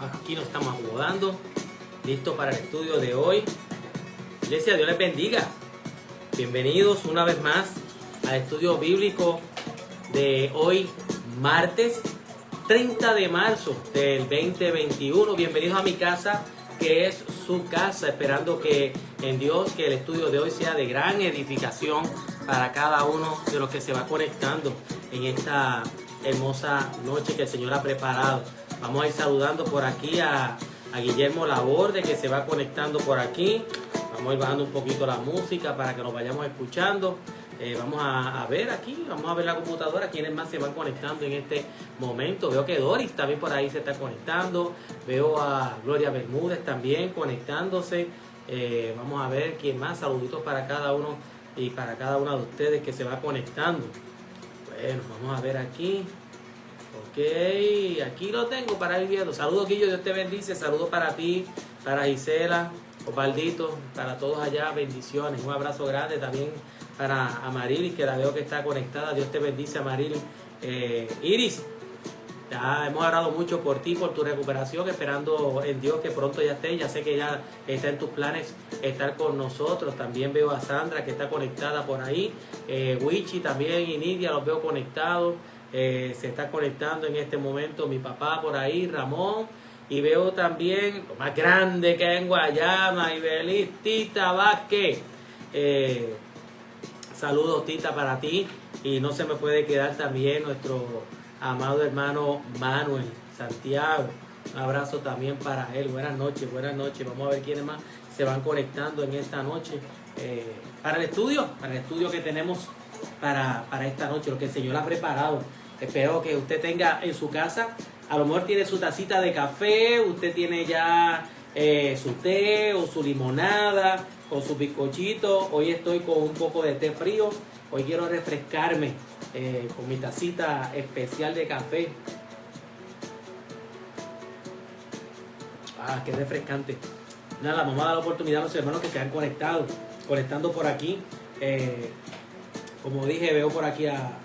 Aquí nos estamos acomodando, listo para el estudio de hoy. Iglesia, Dios les bendiga. Bienvenidos una vez más al estudio bíblico de hoy, martes 30 de marzo del 2021. Bienvenidos a mi casa, que es su casa, esperando que en Dios que el estudio de hoy sea de gran edificación para cada uno de los que se va conectando en esta hermosa noche que el Señor ha preparado. Vamos a ir saludando por aquí a Guillermo Laborde, que se va conectando por aquí. Vamos a ir bajando un poquito la música para que nos vayamos escuchando. Vamos a ver aquí, vamos a ver la computadora, quiénes más se van conectando en este momento. Veo que Doris también por ahí se está conectando. Veo a Gloria Bermúdez también conectándose. Vamos a ver quién más. Saluditos para cada uno y para cada una de ustedes que se va conectando. Bueno, vamos a ver aquí. Ok, aquí lo tengo para ir viendo. Saludos, Guillo, Dios te bendice. Saludos para ti, para Gisela, Osvaldito, para todos allá, bendiciones. Un abrazo grande también para Amarilis, que la veo que está conectada. Dios te bendice, Amarilis. Iris, ya hemos orado mucho por ti, por tu recuperación, esperando en Dios que pronto ya esté. Ya sé que ya está en tus planes estar con nosotros. También veo a Sandra, que está conectada por ahí. Wichi también y Nidia, los veo conectados. Se está conectando en este momento mi papá por ahí, Ramón. Y veo también, lo más grande que hay en Guayama, Ibelis, Tita Vázquez. Saludos, Tita, para ti. Y no se me puede quedar también nuestro amado hermano Manuel Santiago. Un abrazo también para él. Buenas noches, buenas noches. Vamos a ver quiénes más se van conectando en esta noche. Para el estudio que tenemos para esta noche, lo que el Señor ha preparado. Espero que usted tenga en su casa, a lo mejor tiene su tacita de café, usted tiene ya su té o su limonada o su bizcochito. Hoy estoy con un poco de té frío. Hoy quiero refrescarme con mi tacita especial de café. Ah, qué refrescante. Nada, vamos a dar la oportunidad a los hermanos que se han conectando por aquí. Como dije, veo por aquí a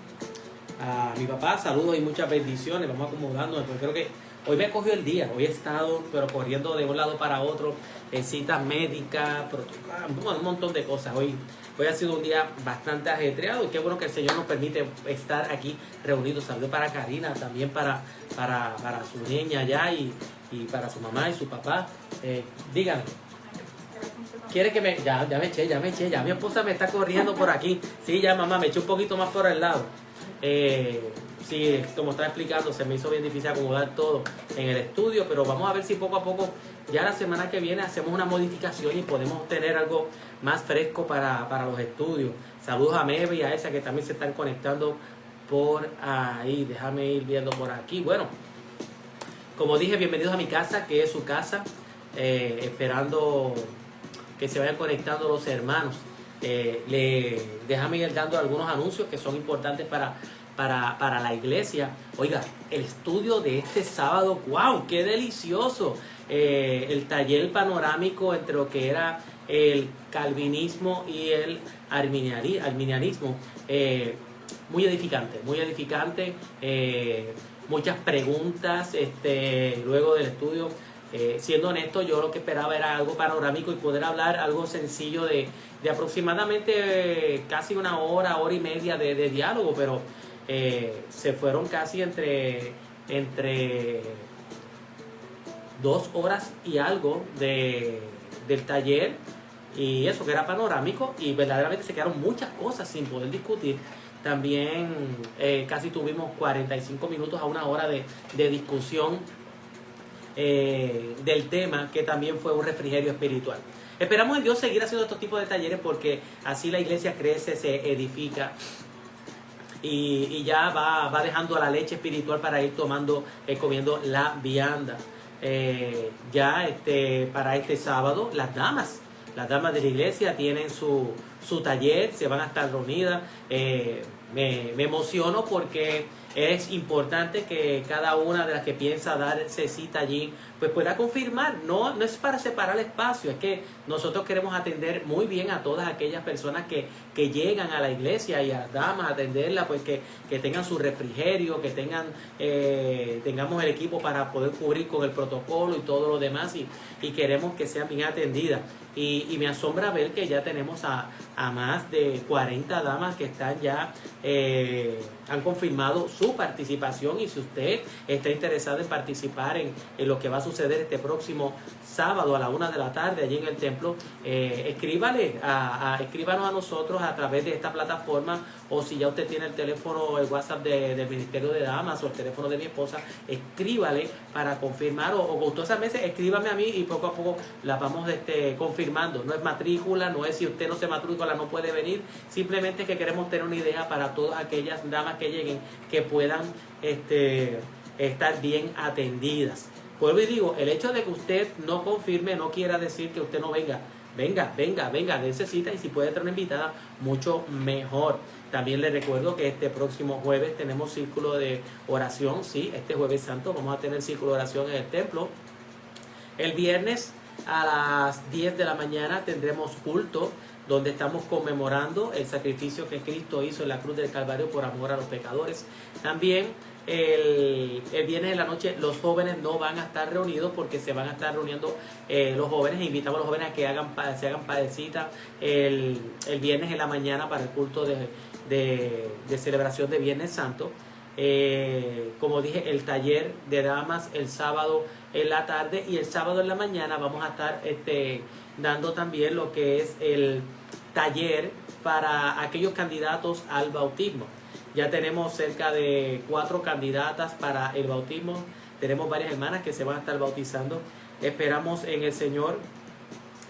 mi papá. Saludos y muchas bendiciones. Vamos acomodándonos, porque creo que hoy me cogió el día. Hoy he estado pero corriendo de un lado para otro, citas médicas, un montón de cosas. Hoy ha sido un día bastante ajetreado y qué bueno que el Señor nos permite estar aquí reunidos. Saludos para Karina, también para su niña allá y para su mamá y su papá. Díganme. ¿Quiere que me...? Ya me eché. Ya mi esposa me está corriendo por aquí. Sí, ya mamá, me eché un poquito más por el lado. Sí, como estaba explicando, se me hizo bien difícil acomodar todo en el estudio, pero vamos a ver si poco a poco, ya la semana que viene, hacemos una modificación y podemos tener algo más fresco para los estudios. Saludos a Mebe y a esa que también se están conectando por ahí. Déjame ir viendo por aquí. Bueno, como dije, bienvenidos a mi casa, que es su casa, esperando que se vayan conectando los hermanos. Déjame ir dando algunos anuncios que son importantes para la iglesia. Oiga, el estudio de este sábado, ¡wow! ¡Qué delicioso! El taller panorámico entre lo que era el calvinismo y el arminianismo. Muy edificante. Muchas preguntas luego del estudio. Siendo honesto, yo lo que esperaba era algo panorámico y poder hablar algo sencillo de aproximadamente casi una hora y media de diálogo, pero se fueron casi entre 2 horas y algo del taller, y eso que era panorámico, y verdaderamente se quedaron muchas cosas sin poder discutir. También casi tuvimos 45 minutos a una hora de discusión del tema, que también fue un refrigerio espiritual. Esperamos en Dios seguir haciendo estos tipos de talleres, porque así la iglesia crece, se edifica y ya va dejando la leche espiritual para ir comiendo la vianda. Para este sábado las damas de la iglesia tienen su taller, se van a estar reunidas. Me emociono porque es importante que cada una de las que piensa darse cita allí pues pueda confirmar. No es para separar el espacio, es que nosotros queremos atender muy bien a todas aquellas personas que llegan a la iglesia, y a las damas atenderlas, pues que tengan su refrigerio, que tengamos el equipo para poder cubrir con el protocolo y todo lo demás, y queremos que sean bien atendidas. Y me asombra ver que ya tenemos a más de 40 damas que están ya, han confirmado su participación. Y si usted está interesado en participar en lo que va a suceder este próximo sábado a la 1 de la tarde allí en el templo, escríbanos a nosotros a través de esta plataforma, o si ya usted tiene el teléfono, el WhatsApp del Ministerio de Damas o el teléfono de mi esposa, escríbale para confirmar, o gustosamente escríbame a mí y poco a poco la vamos confirmando. No es matrícula, no es si usted no se matricula no puede venir, simplemente que queremos tener una idea para todas aquellas damas que lleguen, que puedan estar bien atendidas. Vuelvo y digo, el hecho de que usted no confirme no quiere decir que usted no venga. Venga, necesita, y si puede traer una invitada, mucho mejor. También les recuerdo que este próximo jueves tenemos círculo de oración, sí, este jueves santo vamos a tener círculo de oración en el templo. El viernes a las 10 de la mañana tendremos culto, donde estamos conmemorando el sacrificio que Cristo hizo en la cruz del Calvario por amor a los pecadores. También el viernes en la noche los jóvenes no van a estar reunidos, porque se van a estar reuniendo los jóvenes. Invitamos a los jóvenes a que se hagan padecita el viernes en la mañana para el culto de celebración de Viernes Santo. Como dije, el taller de damas el sábado en la tarde, y el sábado en la mañana vamos a estar dando también lo que es el taller para aquellos candidatos al bautismo. Ya tenemos cerca de 4 candidatas para el bautismo. Tenemos varias hermanas que se van a estar bautizando. Esperamos en el Señor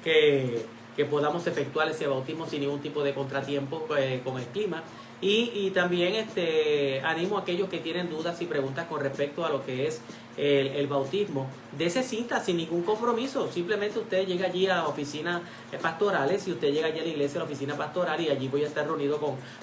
que podamos efectuar ese bautismo sin ningún tipo de contratiempo con el clima. Y también animo a aquellos que tienen dudas y preguntas con respecto a lo que es el bautismo. Dese cita sin ningún compromiso. Simplemente usted llega allí a las oficinas pastorales, y usted llega allí a la iglesia, a la oficina pastoral, y allí voy a estar reunido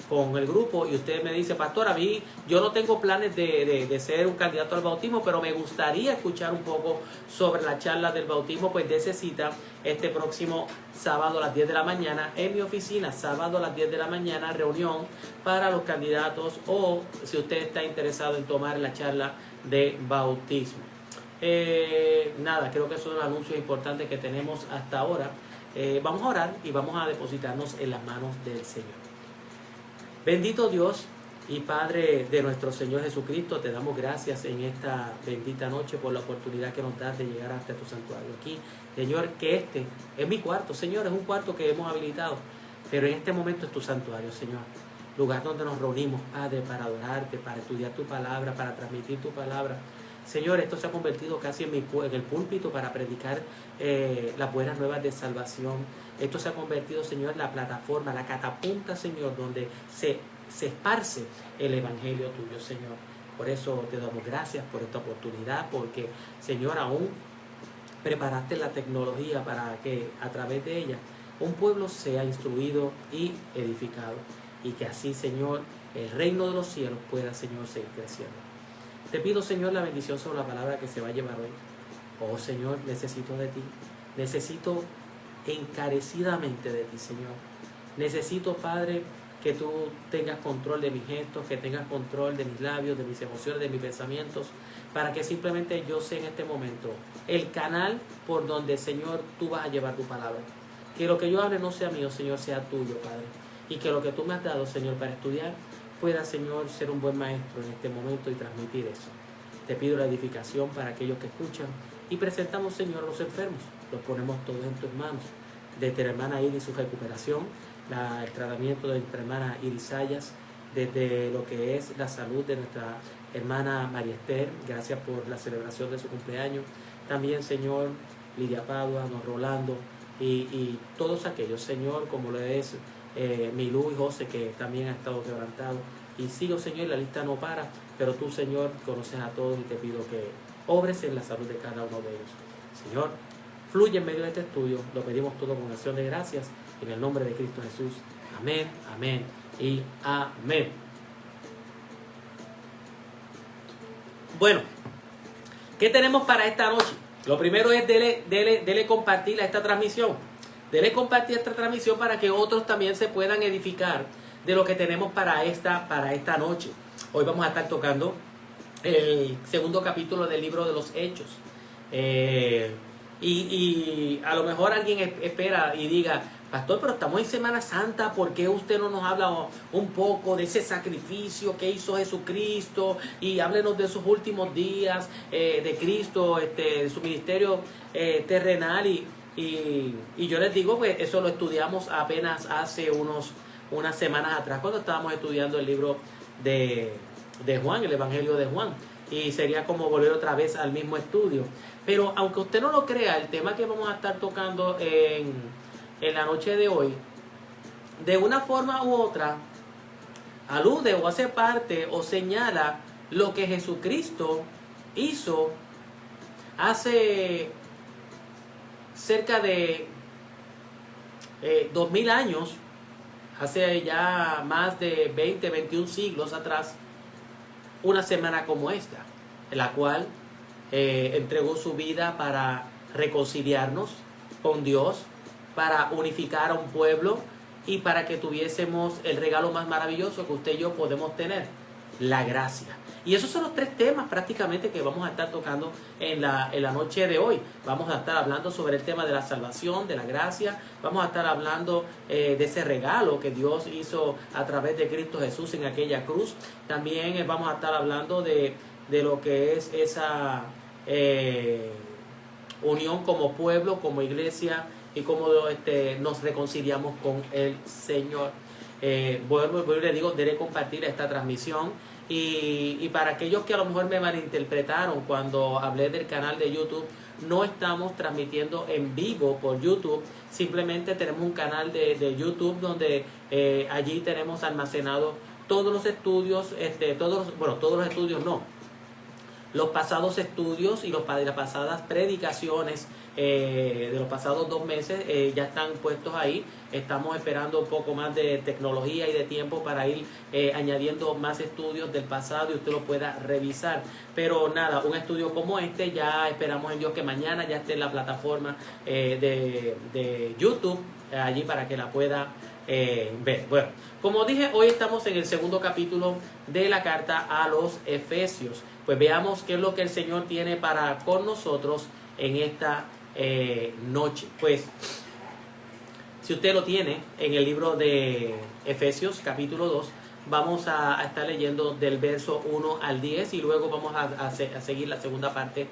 con el grupo. Y usted me dice: pastor, a mí yo no tengo planes de ser un candidato al bautismo, pero me gustaría escuchar un poco sobre la charla del bautismo. Pues dese cita este próximo sábado a las 10 de la mañana en mi oficina. Sábado a las 10 de la mañana, reunión para los candidatos, o si usted está interesado en tomar la charla de bautismo. Nada, creo que esos son los anuncios importantes que tenemos hasta ahora. Vamos a orar y vamos a depositarnos en las manos del Señor. Bendito Dios y Padre de nuestro Señor Jesucristo, te damos gracias en esta bendita noche por la oportunidad que nos das de llegar hasta tu santuario. Aquí, Señor, que este es mi cuarto, Señor, es un cuarto que hemos habilitado, pero en este momento es tu santuario, Señor. Lugar donde nos reunimos, Padre, para adorarte, para estudiar tu palabra, para transmitir tu palabra. Señor, esto se ha convertido casi en el púlpito para predicar las buenas nuevas de salvación. Esto se ha convertido, Señor, en la plataforma, la catapulta, Señor, donde se esparce el evangelio tuyo, Señor. Por eso te damos gracias por esta oportunidad, porque, Señor, aún preparaste la tecnología para que a través de ella un pueblo sea instruido y edificado, y que así, Señor, el reino de los cielos pueda, Señor, seguir creciendo. Te pido, Señor, la bendición sobre la palabra que se va a llevar hoy. Oh, Señor, necesito de ti. Necesito encarecidamente de ti, Señor. Necesito, Padre, que tú tengas control de mis gestos, que tengas control de mis labios, de mis emociones, de mis pensamientos, para que simplemente yo sea en este momento el canal por donde, Señor, tú vas a llevar tu palabra. Que lo que yo hable no sea mío, Señor, sea tuyo, Padre. Y que lo que tú me has dado, Señor, para estudiar, pueda, Señor, ser un buen maestro en este momento y transmitir eso. Te pido la edificación para aquellos que escuchan, y presentamos, Señor, a los enfermos. Los ponemos todos en tus manos. Desde la hermana Iris, su recuperación, el tratamiento de nuestra hermana Iris Sayas, desde lo que es la salud de nuestra hermana María Esther, gracias por la celebración de su cumpleaños. También, Señor, Lidia Padua, don Rolando, y todos aquellos, Señor, como lo es Milú y José, que también han estado quebrantados. Y sigo, Señor, la lista no para, pero tú, Señor, conoces a todos, y te pido que obres en la salud de cada uno de ellos. Señor, fluye en medio de este estudio, lo pedimos todo con acción de gracias, en el nombre de Cristo Jesús. Amén, amén y amén. Bueno, ¿qué tenemos para esta noche? Lo primero es dele compartir a esta transmisión. Dele compartir esta transmisión para que otros también se puedan edificar de lo que tenemos para esta noche. Hoy vamos a estar tocando el segundo capítulo del libro de los Hechos. Y a lo mejor alguien espera y diga, pastor, pero estamos en Semana Santa, ¿por qué usted no nos habla un poco de ese sacrificio que hizo Jesucristo? Y háblenos de sus últimos días de Cristo, de su ministerio terrenal. Y yo les digo, pues eso lo estudiamos apenas hace unas semanas atrás, cuando estábamos estudiando el libro de Juan, el Evangelio de Juan. Y sería como volver otra vez al mismo estudio. Pero aunque usted no lo crea, el tema que vamos a estar tocando en la noche de hoy, de una forma u otra, alude o hace parte o señala lo que Jesucristo hizo hace cerca de 2000 años, hace ya más de 20, 21 siglos atrás, una semana como esta, en la cual entregó su vida para reconciliarnos con Dios, para unificar a un pueblo y para que tuviésemos el regalo más maravilloso que usted y yo podemos tener, la gracia. Y esos son los tres temas prácticamente que vamos a estar tocando en la noche de hoy. Vamos a estar hablando sobre el tema de la salvación, de la gracia. Vamos a estar hablando de ese regalo que Dios hizo a través de Cristo Jesús en aquella cruz. También vamos a estar hablando de lo que es esa unión como pueblo, como iglesia, y cómo nos reconciliamos con el Señor. Vuelvo y le digo, debe compartir esta transmisión. Y para aquellos que a lo mejor me malinterpretaron cuando hablé del canal de YouTube, no estamos transmitiendo en vivo por YouTube. Simplemente tenemos un canal de YouTube donde allí tenemos almacenado todos los estudios, todos los estudios no, los pasados estudios y las pasadas predicaciones de los pasados 2 meses ya están puestos ahí. Estamos esperando un poco más de tecnología y de tiempo para ir añadiendo más estudios del pasado y usted lo pueda revisar. Pero nada, un estudio como este ya esperamos en Dios que mañana ya esté en la plataforma de YouTube allí para que la pueda ver. Bueno, como dije, hoy estamos en el segundo capítulo de la carta a los Efesios. Pues veamos qué es lo que el Señor tiene para con nosotros en esta noche. Pues si usted lo tiene en el libro de Efesios capítulo 2, vamos a estar leyendo del verso 1 al 10 y luego vamos a seguir la segunda parte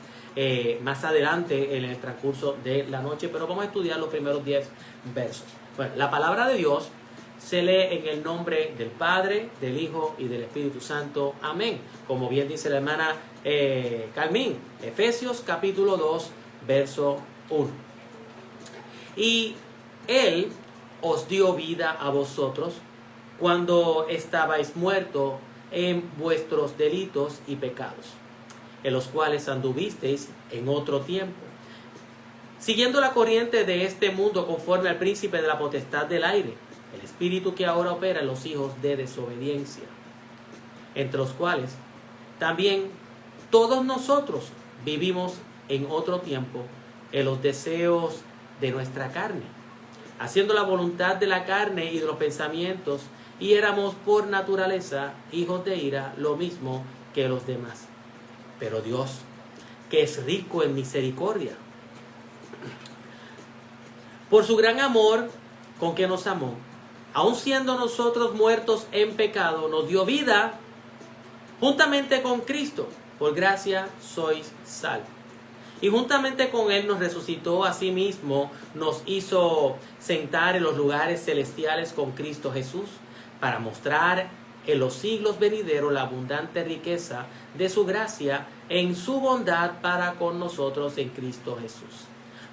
más adelante en el transcurso de la noche, pero vamos a estudiar los primeros 10 versos. Bueno, la palabra de Dios se lee en el nombre del Padre, del Hijo y del Espíritu Santo. Amén. Como bien dice la hermana Carmín, Efesios capítulo 2, verso 1. Y Él os dio vida a vosotros cuando estabais muertos en vuestros delitos y pecados, en los cuales anduvisteis en otro tiempo, siguiendo la corriente de este mundo conforme al príncipe de la potestad del aire, el espíritu que ahora opera en los hijos de desobediencia, entre los cuales también todos nosotros vivimos en otro tiempo en los deseos de nuestra carne, haciendo la voluntad de la carne y de los pensamientos, y éramos por naturaleza hijos de ira, lo mismo que los demás. Pero Dios, que es rico en misericordia, por su gran amor con que nos amó, aun siendo nosotros muertos en pecado, nos dio vida juntamente con Cristo. Por gracia sois salvos. Y juntamente con Él nos resucitó, asimismo nos hizo sentar en los lugares celestiales con Cristo Jesús, para mostrar en los siglos venideros la abundante riqueza de su gracia en su bondad para con nosotros en Cristo Jesús.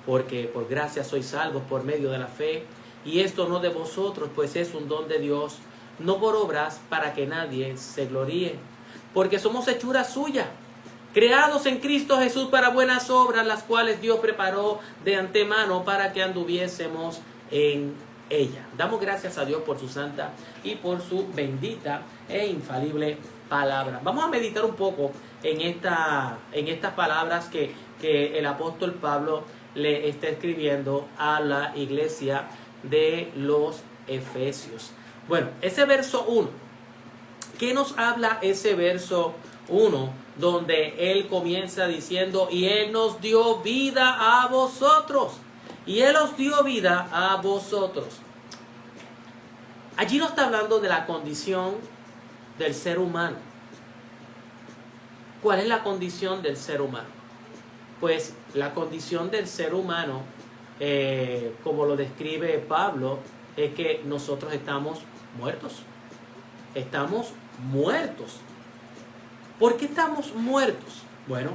Porque por gracia sois salvos por medio de la fe, y esto no de vosotros, pues es un don de Dios, no por obras, para que nadie se gloríe. Porque somos hechura suya, creados en Cristo Jesús para buenas obras, las cuales Dios preparó de antemano para que anduviésemos en ella. Damos gracias a Dios por su santa y por su bendita e infalible palabra. Vamos a meditar un poco en estas palabras que el apóstol Pablo le está escribiendo a la iglesia de los Efesios. Bueno, ese verso 1, ¿qué nos habla ese verso 1? Donde él comienza diciendo, y él nos dio vida a vosotros. Y él os dio vida a vosotros. Allí no está hablando de la condición del ser humano. ¿Cuál es la condición del ser humano? Pues la condición del ser humano, como lo describe Pablo, es que nosotros estamos muertos. Estamos muertos. ¿Por qué estamos muertos? Bueno,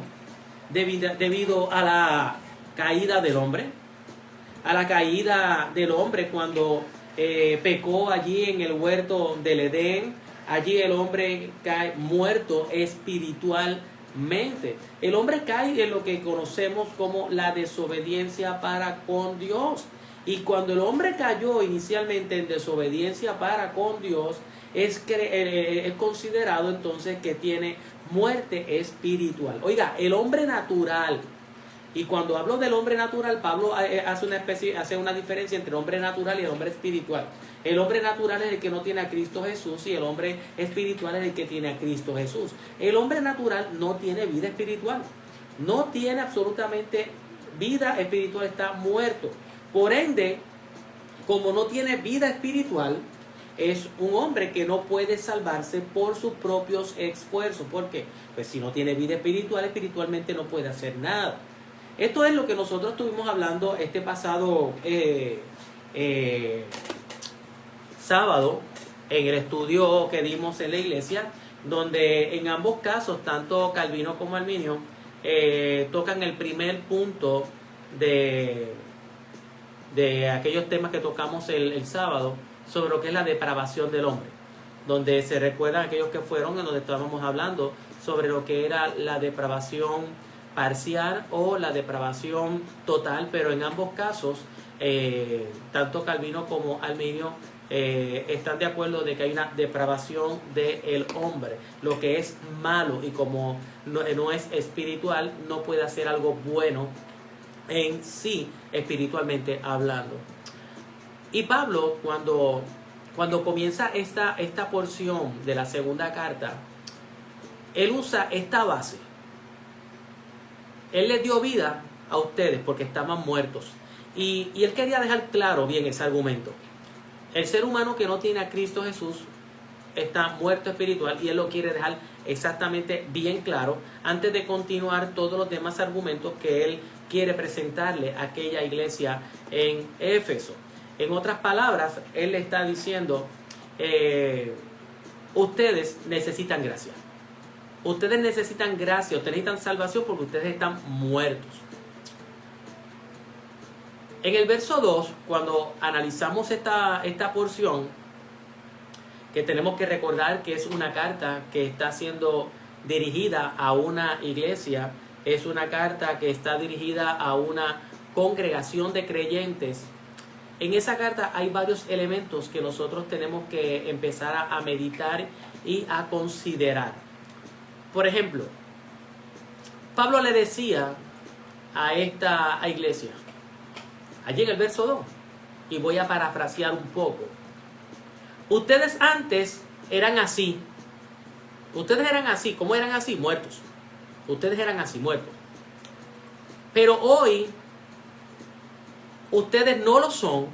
debido a la caída del hombre. A la caída del hombre cuando pecó allí en el huerto del Edén. Allí el hombre cae muerto espiritualmente. El hombre cae en lo que conocemos como la desobediencia para con Dios. Y cuando el hombre cayó inicialmente en desobediencia para con Dios, es considerado entonces que tiene muerte espiritual. Oiga, el hombre natural, y cuando hablo del hombre natural, Pablo hace una diferencia entre el hombre natural y el hombre espiritual. El hombre natural es el que no tiene a Cristo Jesús y el hombre espiritual es el que tiene a Cristo Jesús. El hombre natural no tiene vida espiritual. No tiene absolutamente vida espiritual, está muerto. Por ende, como no tiene vida espiritual, es un hombre que no puede salvarse por sus propios esfuerzos. ¿Por qué? Pues si no tiene vida espiritual, espiritualmente no puede hacer nada. Esto es lo que nosotros estuvimos hablando este pasado sábado en el estudio que dimos en la iglesia, donde en ambos casos, tanto Calvino como Arminio, tocan el primer punto de aquellos temas que tocamos el sábado, sobre lo que es la depravación del hombre, donde se recuerdan aquellos que fueron en donde estábamos hablando sobre lo que era la depravación parcial o la depravación total, pero en ambos casos, tanto Calvino como Arminio están de acuerdo de que hay una depravación del hombre, lo que es malo y como no es espiritual, no puede hacer algo bueno en sí, espiritualmente hablando. Y Pablo, cuando comienza esta porción de la segunda carta, él usa esta base. Él les dio vida a ustedes porque estaban muertos. Y él quería dejar claro bien ese argumento. El ser humano que no tiene a Cristo Jesús está muerto espiritual, y él lo quiere dejar exactamente bien claro antes de continuar todos los demás argumentos que él quiere presentarle a aquella iglesia en Éfeso. En otras palabras, él le está diciendo, ustedes necesitan gracia. Ustedes necesitan gracia, ustedes necesitan salvación porque ustedes están muertos. En el verso 2, cuando analizamos esta porción, que tenemos que recordar que es una carta que está siendo dirigida a una iglesia, es una carta que está dirigida a una congregación de creyentes. En esa carta hay varios elementos que nosotros tenemos que empezar a meditar y a considerar. Por ejemplo, Pablo le decía a esta iglesia, allí en el verso 2, y voy a parafrasear un poco. Ustedes antes eran así. Ustedes eran así. ¿Cómo eran así? Muertos. Ustedes eran así, muertos. Pero hoy, ustedes no lo son,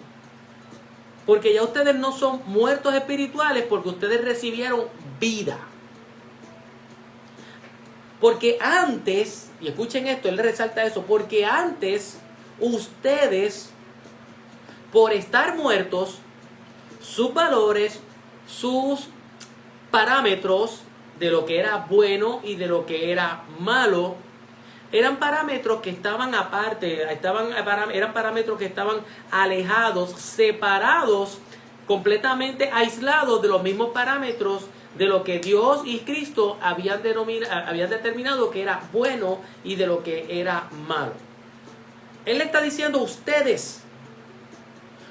porque ya ustedes no son muertos espirituales, porque ustedes recibieron vida. Porque antes, y escuchen esto, él resalta eso, porque antes ustedes, por estar muertos, sus valores, sus parámetros de lo que era bueno y de lo que era malo, eran parámetros que estaban aparte, eran parámetros que estaban alejados, separados, completamente aislados de los mismos parámetros de lo que Dios y Cristo habían determinado que era bueno y de lo que era malo. Él le está diciendo, ustedes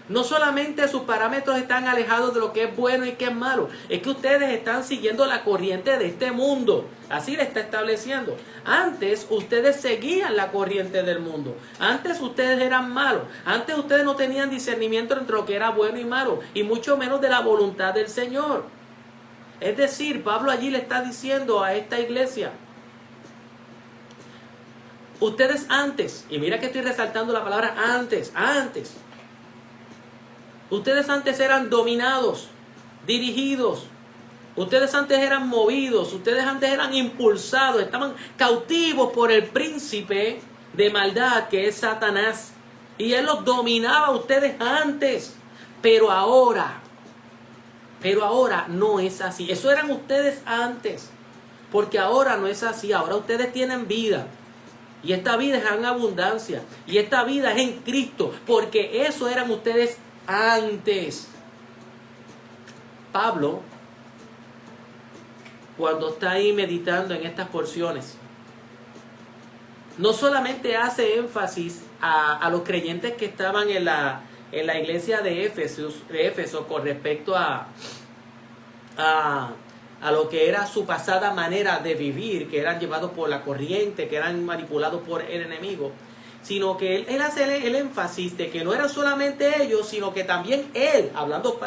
No solamente sus parámetros están alejados de lo que es bueno y que es malo, es que ustedes están siguiendo la corriente de este mundo. Así le está estableciendo. Antes ustedes seguían la corriente del mundo. Antes ustedes eran malos. Antes ustedes no tenían discernimiento entre lo que era bueno y malo, y mucho menos de la voluntad del Señor. Es decir, Pablo allí le está diciendo a esta iglesia: ustedes antes, y mira que estoy resaltando la palabra antes. Ustedes antes eran dominados, dirigidos. Ustedes antes eran movidos. Ustedes antes eran impulsados. Estaban cautivos por el príncipe de maldad que es Satanás. Y él los dominaba a ustedes antes. Pero ahora no es así. Eso eran ustedes antes. Porque ahora no es así. Ahora ustedes tienen vida. Y esta vida es en abundancia. Y esta vida es en Cristo. Porque eso eran ustedes antes. Pablo, cuando está ahí meditando en estas porciones, no solamente hace énfasis a los creyentes que estaban en la iglesia de Éfeso con respecto a lo que era su pasada manera de vivir, que eran llevados por la corriente, que eran manipulados por el enemigo, sino que él hace el énfasis de que no eran solamente ellos, sino que también él, hablando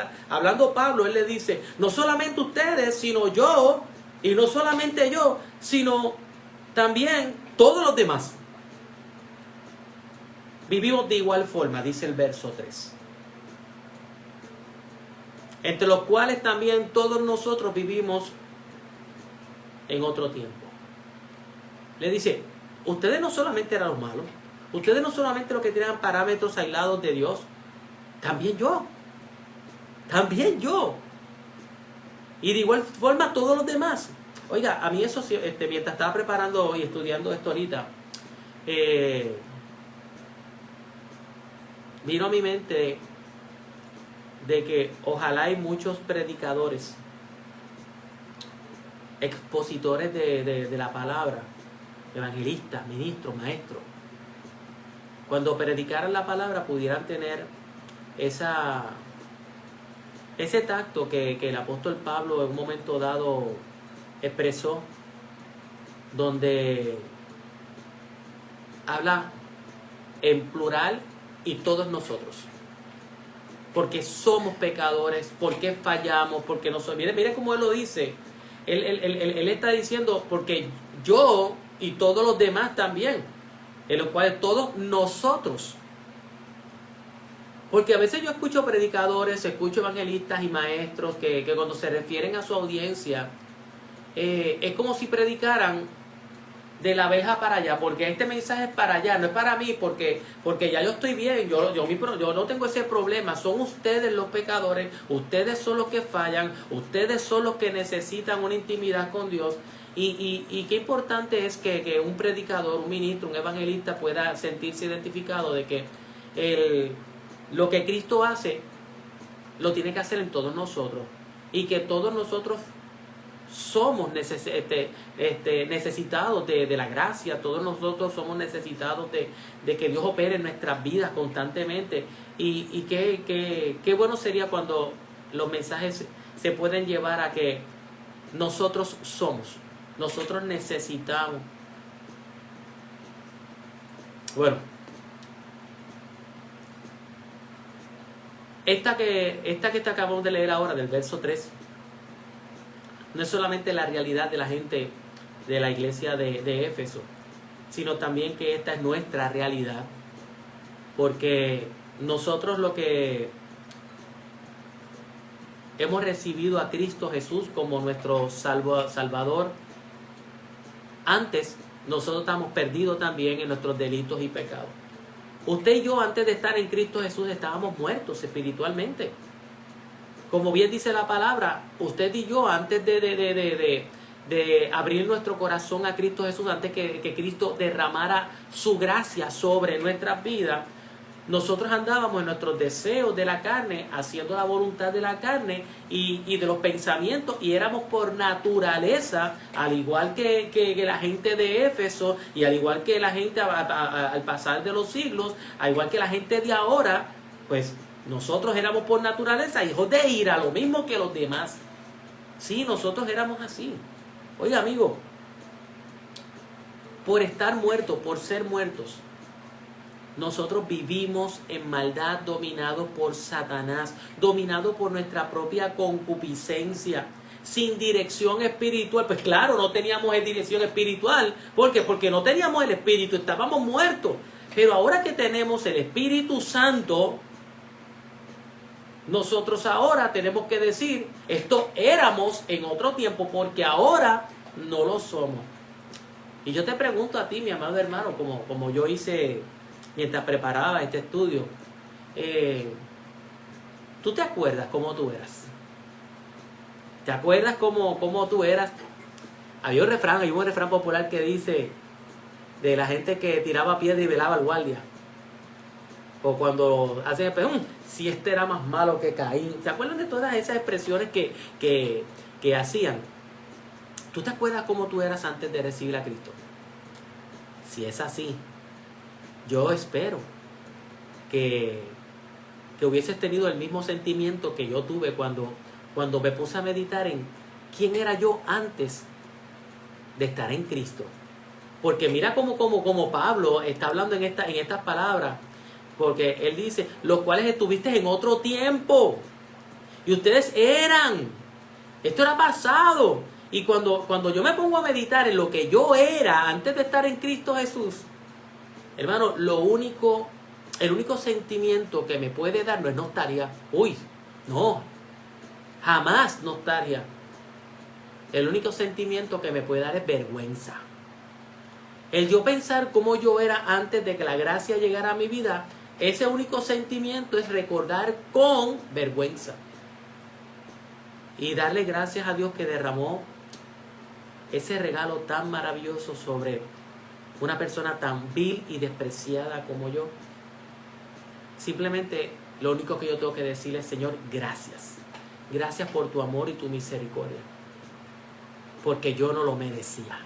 Pablo, él le dice: no solamente ustedes, sino yo, y no solamente yo, sino también todos los demás. Vivimos de igual forma, dice el verso 3. Entre los cuales también todos nosotros vivimos en otro tiempo. Le dice: ustedes no solamente eran los malos, ustedes no solamente los que tenían parámetros aislados de Dios, también yo. Y de igual forma todos los demás. Oiga, a mí eso, mientras estaba preparando y estudiando esto ahorita, vino a mi mente de que ojalá hay muchos predicadores, expositores de la palabra, evangelistas, ministros, maestros, cuando predicaran la palabra pudieran tener ese tacto que el apóstol Pablo en un momento dado expresó, donde habla en plural y todos nosotros, porque somos pecadores, porque fallamos, porque no somos. Mire cómo él lo dice. Él está diciendo: porque yo y todos los demás también, en los cuales todos nosotros. Porque a veces yo escucho predicadores, escucho evangelistas y maestros que cuando se refieren a su audiencia, es como si predicaran de la verja para allá, porque este mensaje es para allá, no es para mí, porque ya yo estoy bien, yo no tengo ese problema. Son ustedes los pecadores, ustedes son los que fallan, ustedes son los que necesitan una intimidad con Dios. Y qué importante es que un predicador, un ministro, un evangelista pueda sentirse identificado de que lo que Cristo hace lo tiene que hacer en todos nosotros, y que todos nosotros somos necesitados de la gracia. Todos nosotros somos necesitados de que Dios opere en nuestras vidas constantemente. Y qué bueno sería cuando los mensajes se pueden llevar a que nosotros necesitamos. Bueno, esta que te acabamos de leer ahora, del verso 3, no es solamente la realidad de la gente de la iglesia de Éfeso, sino también que esta es nuestra realidad, porque nosotros, lo que hemos recibido a Cristo Jesús como nuestro Salvador, antes nosotros estamos perdidos también en nuestros delitos y pecados. Usted y yo, antes de estar en Cristo Jesús, estábamos muertos espiritualmente. Como bien dice la palabra, usted y yo, antes de abrir nuestro corazón a Cristo Jesús, antes que Cristo derramara su gracia sobre nuestras vidas, nosotros andábamos en nuestros deseos de la carne, haciendo la voluntad de la carne y de los pensamientos, y éramos por naturaleza, al igual que la gente de Éfeso, y al igual que la gente al pasar de los siglos, al igual que la gente de ahora, pues Nosotros éramos por naturaleza hijos de ira, lo mismo que los demás. Sí, nosotros éramos así. Oiga, amigo, por estar muertos, por ser muertos, nosotros vivimos en maldad, dominados por Satanás, dominados por nuestra propia concupiscencia, sin dirección espiritual. Pues claro, no teníamos dirección espiritual. ¿Por qué? Porque no teníamos el Espíritu, estábamos muertos. Pero ahora que tenemos el Espíritu Santo, nosotros ahora tenemos que decir, esto éramos en otro tiempo, porque ahora no lo somos. Y yo te pregunto a ti, mi amado hermano, como yo hice mientras preparaba este estudio, ¿tú te acuerdas cómo tú eras? ¿Te acuerdas cómo tú eras? Hay un refrán popular que dice de la gente que tiraba piedra y velaba al guardia. O cuando hacen el pejón, si este era más malo que Caín. ¿Se acuerdan de todas esas expresiones que hacían? ¿Tú te acuerdas cómo tú eras antes de recibir a Cristo? Si es así, yo espero que hubieses tenido el mismo sentimiento que yo tuve cuando me puse a meditar en quién era yo antes de estar en Cristo. Porque mira como Pablo está hablando en estas palabras. Porque él dice, los cuales estuviste en otro tiempo. Y ustedes eran. Esto era pasado. Y cuando yo me pongo a meditar en lo que yo era antes de estar en Cristo Jesús, hermano, el único sentimiento que me puede dar no es nostalgia. Uy, no. Jamás nostalgia. El único sentimiento que me puede dar es vergüenza. El yo pensar cómo yo era antes de que la gracia llegara a mi vida, ese único sentimiento es recordar con vergüenza. Y darle gracias a Dios que derramó ese regalo tan maravilloso sobre una persona tan vil y despreciada como yo. Simplemente lo único que yo tengo que decirle es, Señor, gracias. Gracias por tu amor y tu misericordia. Porque yo no lo merecía.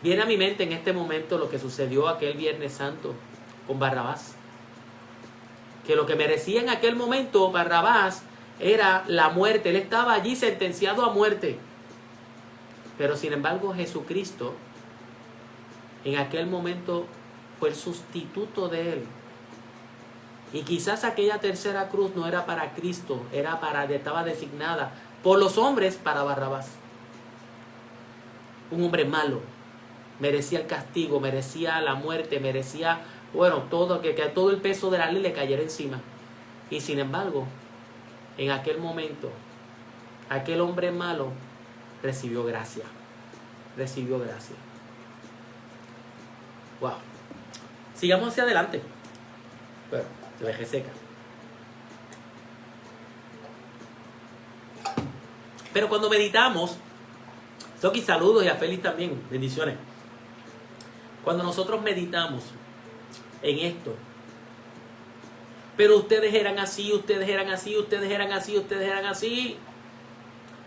Viene a mi mente en este momento lo que sucedió aquel Viernes Santo con Barrabás. Que lo que merecía en aquel momento Barrabás era la muerte. Él estaba allí sentenciado a muerte. Pero sin embargo Jesucristo en aquel momento fue el sustituto de él. Y quizás aquella tercera cruz no era para Cristo, estaba designada por los hombres para Barrabás. Un hombre malo. Merecía el castigo, merecía la muerte, merecía, que todo el peso de la ley le cayera encima. Y sin embargo, en aquel momento, aquel hombre malo recibió gracia. Recibió gracia. Wow. Sigamos hacia adelante. Bueno, se dejé seca. Pero cuando meditamos, Soki, saludos, y a Félix también, bendiciones. Cuando nosotros meditamos en esto, pero ustedes eran así, ustedes eran así, ustedes eran así, ustedes eran así.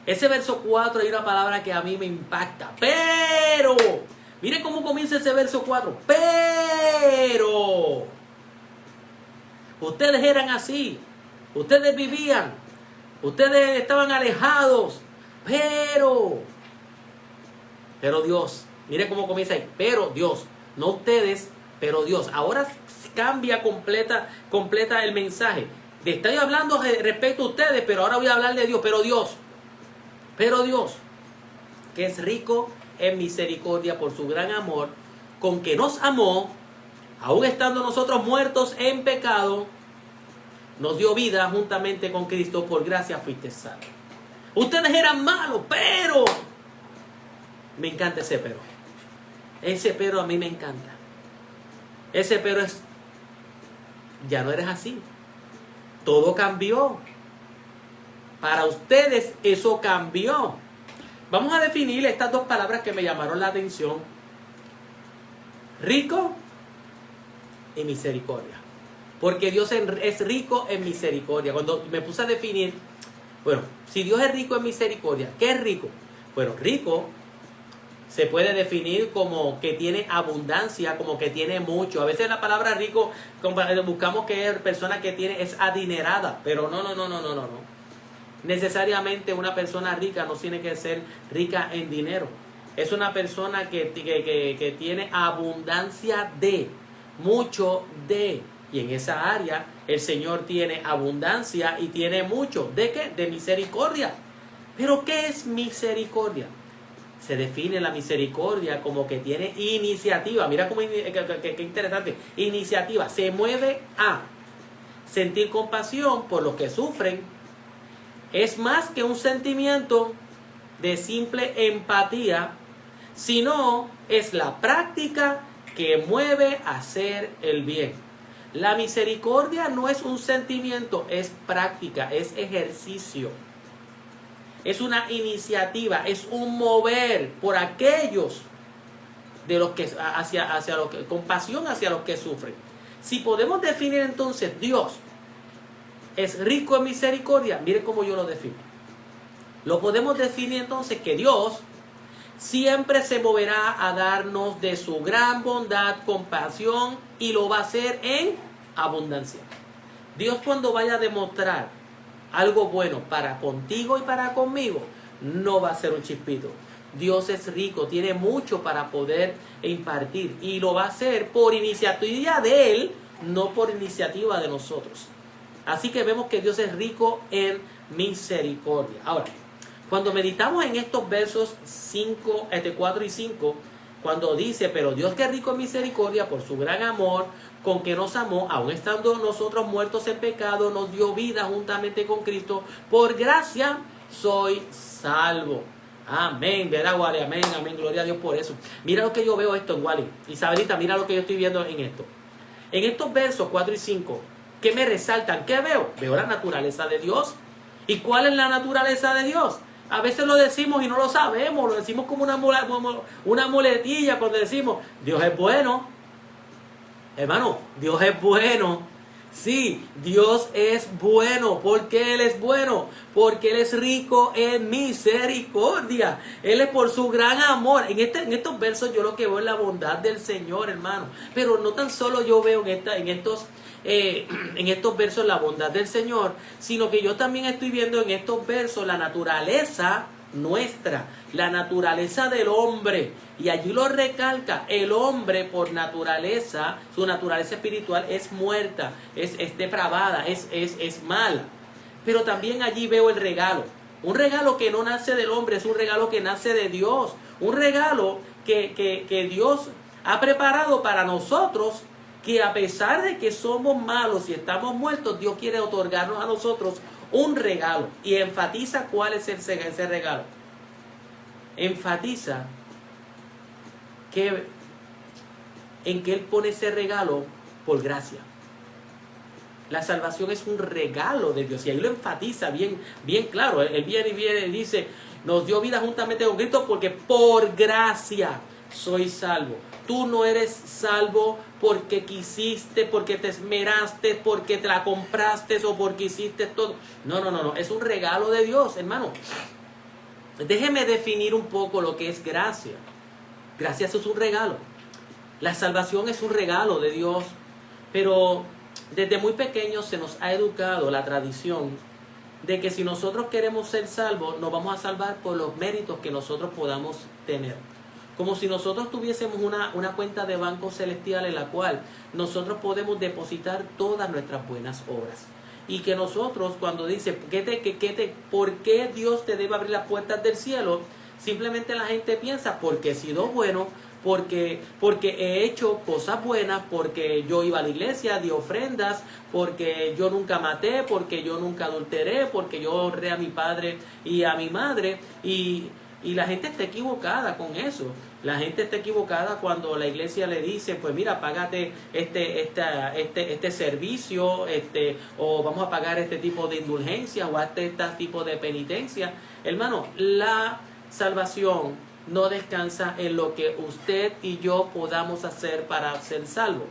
Ese verso 4 hay una palabra que a mí me impacta. Pero, miren cómo comienza ese verso 4. Pero, ustedes eran así, ustedes vivían, ustedes estaban alejados, pero Dios, miren cómo comienza ahí, pero Dios, no ustedes, pero Dios. Ahora cambia completa el mensaje. Estoy hablando respecto a ustedes, pero ahora voy a hablar de Dios, pero Dios, que es rico en misericordia por su gran amor, con que nos amó, aún estando nosotros muertos en pecado, nos dio vida juntamente con Cristo, por gracia fuiste salvos. Ustedes eran malos, pero me encanta ese pero. Ese pero a mí me encanta. Ese pero es, ya no eres así. Todo cambió. Para ustedes eso cambió. Vamos a definir estas dos palabras que me llamaron la atención. Rico y misericordia. Porque Dios es rico en misericordia. Cuando me puse a definir, bueno, si Dios es rico en misericordia, ¿qué es rico? Bueno, rico Se puede definir como que tiene abundancia, como que tiene mucho. A veces la palabra rico buscamos que es persona que tiene, es adinerada, pero no. Necesariamente una persona rica no tiene que ser rica en dinero. Es una persona que tiene abundancia de, mucho de. Y en esa área el Señor tiene abundancia y tiene mucho. ¿De qué? De misericordia. ¿Pero qué es misericordia? Se define la misericordia como que tiene iniciativa. Mira cómo qué interesante. Iniciativa. Se mueve a sentir compasión por los que sufren. Es más que un sentimiento de simple empatía, sino es la práctica que mueve a hacer el bien. La misericordia no es un sentimiento, es práctica, es ejercicio. Es una iniciativa, es un mover por aquellos de los que hacia los que compasión hacia los que sufren. Si podemos definir entonces Dios es rico en misericordia, mire cómo yo lo defino. Lo podemos definir entonces que Dios siempre se moverá a darnos de su gran bondad, compasión, y lo va a hacer en abundancia. Dios, cuando vaya a demostrar algo bueno para contigo y para conmigo, no va a ser un chispito. Dios es rico, tiene mucho para poder impartir, y lo va a hacer por iniciativa de Él, no por iniciativa de nosotros. Así que vemos que Dios es rico en misericordia. Ahora, cuando meditamos en estos versos 4 y 5, cuando dice, pero Dios que es rico en misericordia por su gran amor, con que nos amó, aun estando nosotros muertos en pecado, nos dio vida juntamente con Cristo, por gracia soy salvo. Amén, ¿verdad, Wally? Amén, amén, gloria a Dios por eso. Mira lo que yo veo esto en Wally. Isabelita, mira lo que yo estoy viendo en esto. En estos versos 4 y 5, ¿qué me resaltan? ¿Qué veo? Veo la naturaleza de Dios. ¿Y cuál es la naturaleza de Dios? A veces lo decimos y no lo sabemos, lo decimos como una muletilla cuando decimos, Dios es bueno. Hermano, Dios es bueno. Sí, Dios es bueno. ¿Por qué Él es bueno? Porque Él es rico en misericordia. Él es por su gran amor. En estos versos yo lo que veo es la bondad del Señor, hermano. Pero no tan solo yo veo en estos versos la bondad del Señor, sino que yo también estoy viendo en estos versos la naturaleza nuestra, la naturaleza del hombre. Y allí lo recalca, el hombre por naturaleza, su naturaleza espiritual es muerta, es depravada, es mala. Pero también allí veo el regalo, un regalo que no nace del hombre, es un regalo que nace de Dios, un regalo que Dios ha preparado para nosotros, que a pesar de que somos malos y estamos muertos, Dios quiere otorgarnos a nosotros un regalo. Y enfatiza cuál es ese regalo. Enfatiza en que Él pone ese regalo por gracia. La salvación es un regalo de Dios. Y ahí lo enfatiza bien claro. Él viene y dice, nos dio vida juntamente con Cristo porque por gracia soy salvo. Tú no eres salvo porque quisiste, porque te esmeraste, porque te la compraste o porque hiciste todo. No. Es un regalo de Dios, hermano. Déjeme definir un poco lo que es gracia. Gracia es un regalo. La salvación es un regalo de Dios. Pero desde muy pequeños se nos ha educado la tradición de que si nosotros queremos ser salvos, nos vamos a salvar por los méritos que nosotros podamos tener. Como si nosotros tuviésemos una cuenta de banco celestial en la cual nosotros podemos depositar todas nuestras buenas obras. Y que nosotros, cuando dice, ¿por qué Dios te debe abrir las puertas del cielo? Simplemente la gente piensa, porque he sido bueno, porque he hecho cosas buenas, porque yo iba a la iglesia, di ofrendas, porque yo nunca maté, porque yo nunca adulteré, porque yo honré a mi padre y a mi madre. Y la gente está equivocada con eso. La gente está equivocada cuando la iglesia le dice, pues mira, págate este servicio, o vamos a pagar este tipo de indulgencia, o este tipo de penitencia. Hermano, la salvación no descansa en lo que usted y yo podamos hacer para ser salvos.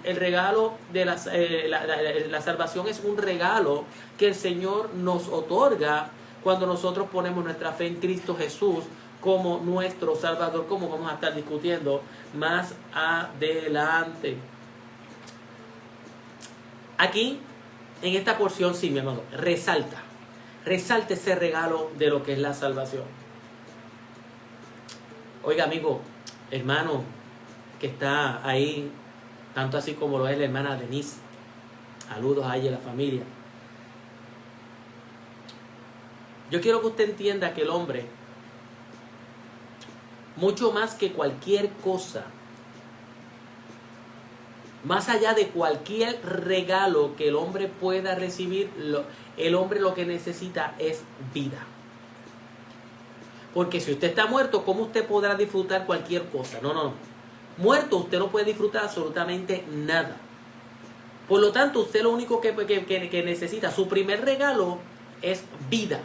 El regalo de la salvación es un regalo que el Señor nos otorga cuando nosotros ponemos nuestra fe en Cristo Jesús como nuestro Salvador, como vamos a estar discutiendo más adelante. Aquí, en esta porción, sí, mi hermano, resalta ese regalo de lo que es la salvación. Oiga, amigo, hermano, que está ahí, tanto así como lo es la hermana Denise, saludos a ella y a la familia. Yo quiero que usted entienda que el hombre, mucho más que cualquier cosa, más allá de cualquier regalo que el hombre pueda recibir, el hombre lo que necesita es vida. Porque si usted está muerto, ¿cómo usted podrá disfrutar cualquier cosa? No. Muerto usted no puede disfrutar absolutamente nada. Por lo tanto, usted lo único que necesita, su primer regalo es vida.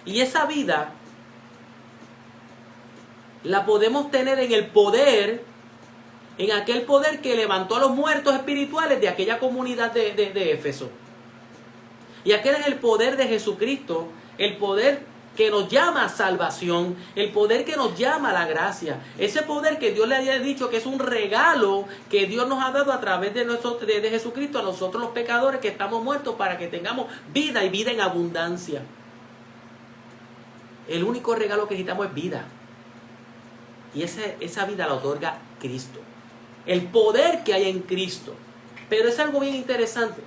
Y esa vida la podemos tener en el poder, en aquel poder que levantó a los muertos espirituales de aquella comunidad de Éfeso. Y aquel es el poder de Jesucristo, el poder que nos llama a salvación, el poder que nos llama a la gracia. Ese poder que Dios le haya dicho que es un regalo que Dios nos ha dado a través de Jesucristo a nosotros los pecadores que estamos muertos para que tengamos vida y vida en abundancia. El único regalo que necesitamos es vida. Y esa vida la otorga Cristo. El poder que hay en Cristo. Pero es algo bien interesante.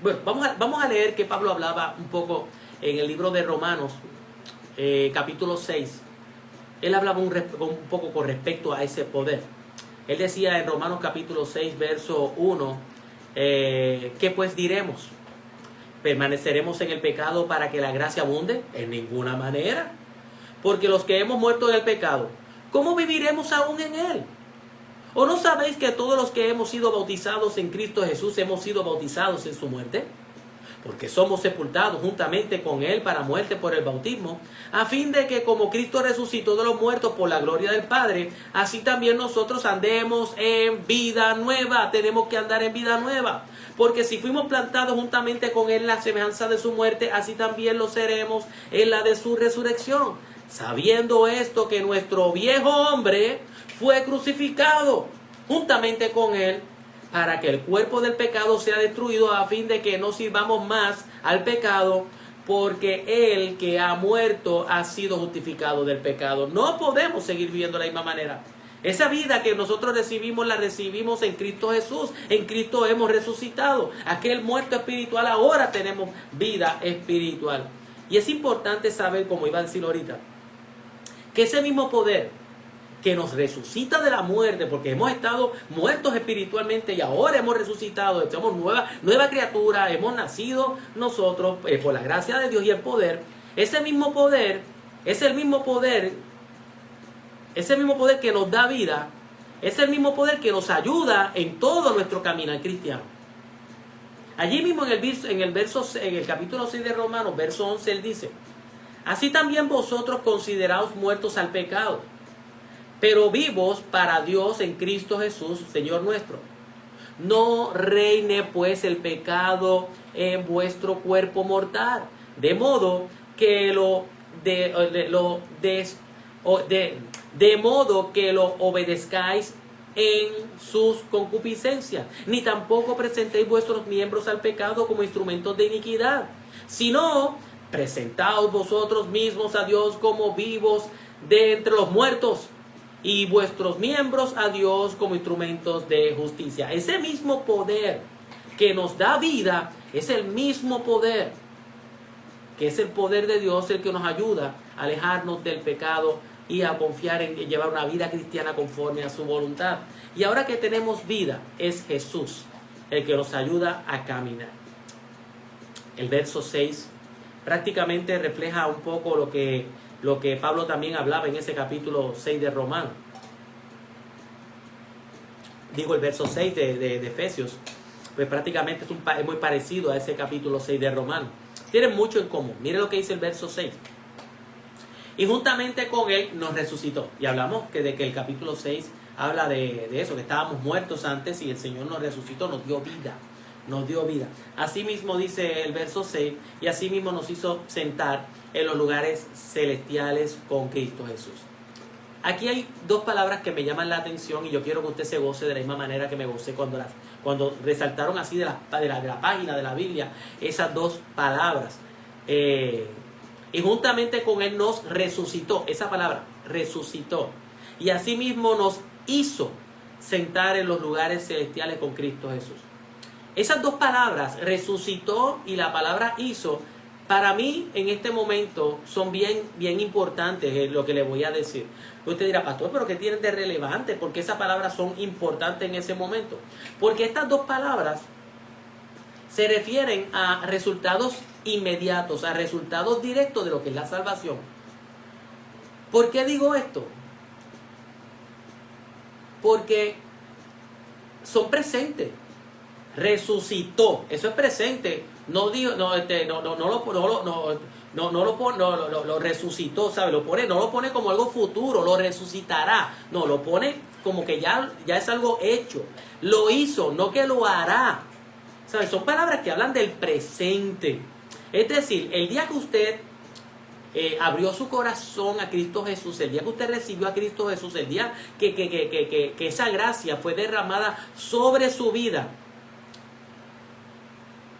Bueno, vamos a leer que Pablo hablaba un poco en el libro de Romanos, capítulo 6. Él hablaba un poco con respecto a ese poder. Él decía en Romanos capítulo 6, verso 1, ¿qué pues diremos? ¿Permaneceremos en el pecado para que la gracia abunde? En ninguna manera. Porque los que hemos muerto en el pecado, ¿cómo viviremos aún en él? ¿O no sabéis que todos los que hemos sido bautizados en Cristo Jesús hemos sido bautizados en su muerte? Porque somos sepultados juntamente con él para muerte por el bautismo, a fin de que como Cristo resucitó de los muertos por la gloria del Padre, así también nosotros andemos en vida nueva. Tenemos que andar en vida nueva. Porque si fuimos plantados juntamente con él en la semejanza de su muerte, así también lo seremos en la de su resurrección. Sabiendo esto, que nuestro viejo hombre fue crucificado juntamente con él, para que el cuerpo del pecado sea destruido, a fin de que no sirvamos más al pecado, porque el que ha muerto ha sido justificado del pecado. No podemos seguir viviendo de la misma manera. Esa vida que nosotros recibimos, la recibimos en Cristo Jesús. En Cristo hemos resucitado. Aquel muerto espiritual, ahora tenemos vida espiritual. Y es importante saber, como iba a decir ahorita, que ese mismo poder que nos resucita de la muerte, porque hemos estado muertos espiritualmente y ahora hemos resucitado, somos nueva criatura, hemos nacido nosotros por la gracia de Dios y el poder. Ese mismo poder es el mismo poder que nos da vida, es el mismo poder que nos ayuda en todo nuestro caminar cristiano. Allí mismo en el capítulo 6 de Romanos, verso 11, él dice: así también vosotros consideraos muertos al pecado, pero vivos para Dios en Cristo Jesús, Señor nuestro. No reine pues el pecado en vuestro cuerpo mortal, de modo que lo obedezcáis en sus concupiscencias, ni tampoco presentéis vuestros miembros al pecado como instrumentos de iniquidad, sino presentaos vosotros mismos a Dios como vivos de entre los muertos, y vuestros miembros a Dios como instrumentos de justicia. Ese mismo poder que nos da vida es el mismo poder que es el poder de Dios, el que nos ayuda a alejarnos del pecado y a confiar en llevar una vida cristiana conforme a su voluntad. Y ahora que tenemos vida, es Jesús el que nos ayuda a caminar. El verso 6 prácticamente refleja un poco lo que Pablo también hablaba en ese capítulo 6 de Romanos. Digo, el verso 6 de Efesios, pues prácticamente es muy parecido a ese capítulo 6 de Romanos. Tienen mucho en común. Mire lo que dice el verso 6. Y juntamente con él nos resucitó. Y hablamos de que el capítulo 6 habla de eso, que estábamos muertos antes y el Señor nos resucitó, nos dio vida. nos dio vida. Asimismo dice el verso 6, y asimismo nos hizo sentar en los lugares celestiales con Cristo Jesús. Aquí hay dos palabras que me llaman la atención y yo quiero que usted se goce de la misma manera que me gocé cuando resaltaron así de la página de la Biblia esas dos palabras. Y juntamente con Él nos resucitó, esa palabra, resucitó. Y asimismo nos hizo sentar en los lugares celestiales con Cristo Jesús. Esas dos palabras, resucitó y la palabra hizo, para mí en este momento son bien importantes, lo que le voy a decir. Usted dirá, pastor, pero ¿qué tienen de relevante? ¿Por qué esas palabras son importantes en ese momento? Porque estas dos palabras se refieren a resultados inmediatos, a resultados directos de lo que es la salvación. ¿Por qué digo esto? Porque son presentes. Resucitó, eso es presente. No lo resucitó, ¿sabe? No lo pone como algo futuro, lo resucitará. No, lo pone como que ya es algo hecho. Lo hizo, no que lo hará. ¿Sabe? Son palabras que hablan del presente. Es decir, el día que usted abrió su corazón a Cristo Jesús, el día que usted recibió a Cristo Jesús, el día que esa gracia fue derramada sobre su vida,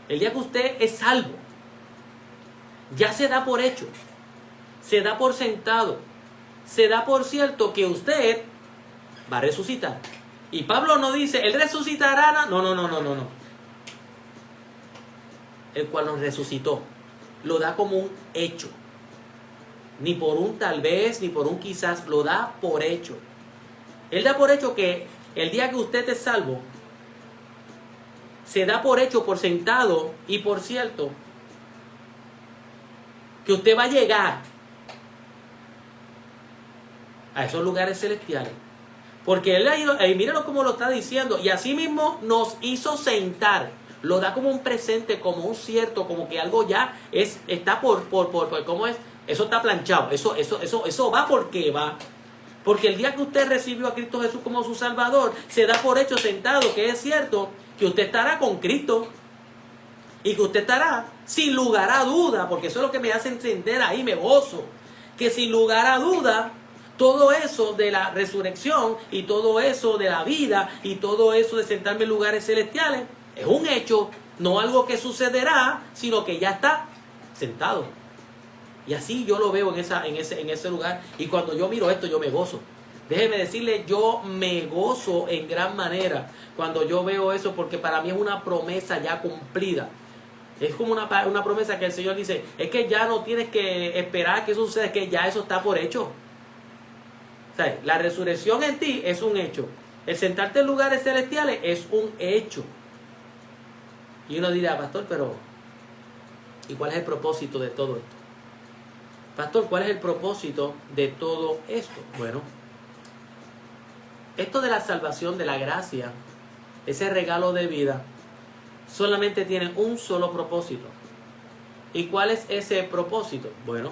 el día que usted es salvo, ya se da por hecho, se da por sentado, se da por cierto que usted va a resucitar. Y Pablo no dice, Él resucitará, no. El cual nos resucitó, lo da como un hecho. Ni por un tal vez, ni por un quizás, lo da por hecho. Él da por hecho que el día que usted es salvo, se da por hecho, por sentado y por cierto, que usted va a llegar a esos lugares celestiales. Porque Él ha ido, mírenlo como lo está diciendo, y así mismo nos hizo sentar. Lo da como un presente, como un cierto, como que algo ya está por ¿cómo es? Eso está planchado, eso va porque va. Porque el día que usted recibió a Cristo Jesús como su Salvador, se da por hecho sentado que es cierto que usted estará con Cristo y que usted estará sin lugar a duda, porque eso es lo que me hace entender ahí, me gozo, que sin lugar a duda, todo eso de la resurrección y todo eso de la vida y todo eso de sentarme en lugares celestiales es un hecho, no algo que sucederá, sino que ya está sentado. Y así yo lo veo en ese lugar. Y cuando yo miro esto, yo me gozo. Déjeme decirle, yo me gozo en gran manera cuando yo veo eso, porque para mí es una promesa ya cumplida. Es como una promesa que el Señor dice, es que ya no tienes que esperar que eso suceda, es que ya eso está por hecho. O sea, la resurrección en ti es un hecho. El sentarte en lugares celestiales es un hecho. Y uno dirá, pastor, pero ¿y cuál es el propósito de todo esto? Pastor, ¿cuál es el propósito de todo esto? Bueno, esto de la salvación, de la gracia, ese regalo de vida, solamente tiene un solo propósito. ¿Y cuál es ese propósito? Bueno,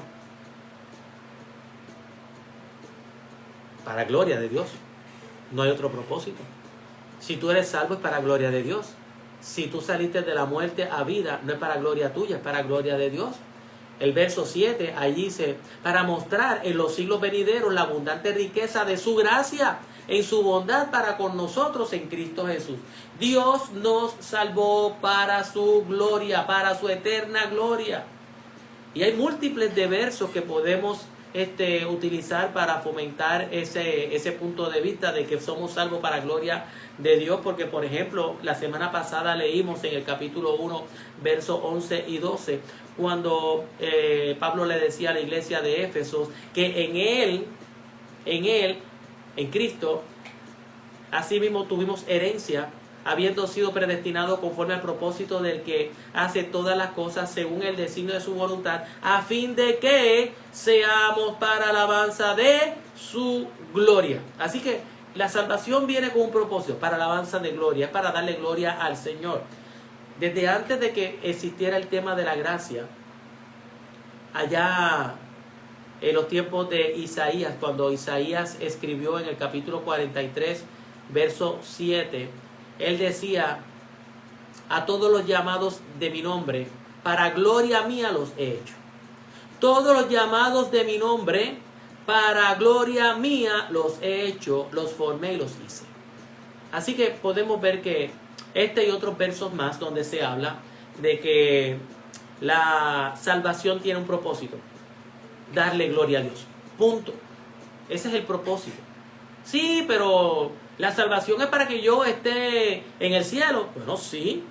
para gloria de Dios. No hay otro propósito. Si tú eres salvo es para gloria de Dios. Si tú saliste de la muerte a vida, no es para gloria tuya, es para gloria de Dios. El verso 7, allí dice, para mostrar en los siglos venideros la abundante riqueza de su gracia, en su bondad para con nosotros en Cristo Jesús. Dios nos salvó para su gloria, para su eterna gloria. Y hay múltiples de versos que podemos utilizar para fomentar ese punto de vista de que somos salvos para gloria de Dios, porque por ejemplo la semana pasada leímos en el capítulo 1 versos 11 y 12 cuando Pablo le decía a la iglesia de Éfeso que en Cristo asimismo tuvimos herencia, habiendo sido predestinados conforme al propósito del que hace todas las cosas según el designio de su voluntad, a fin de que seamos para alabanza de su gloria. Así que la salvación viene con un propósito, para alabanza de gloria, es para darle gloria al Señor. Desde antes de que existiera el tema de la gracia, allá en los tiempos de Isaías, cuando Isaías escribió en el capítulo 43, verso 7, él decía a todos los llamados de mi nombre, para gloria mía los he hecho. Todos los llamados de mi nombre, para gloria mía los he hecho, los formé y los hice. Así que podemos ver que este y otros versos más donde se habla de que la salvación tiene un propósito: darle gloria a Dios. Punto. Ese es el propósito. Sí, pero la salvación es para que yo esté en el cielo. Bueno, sí.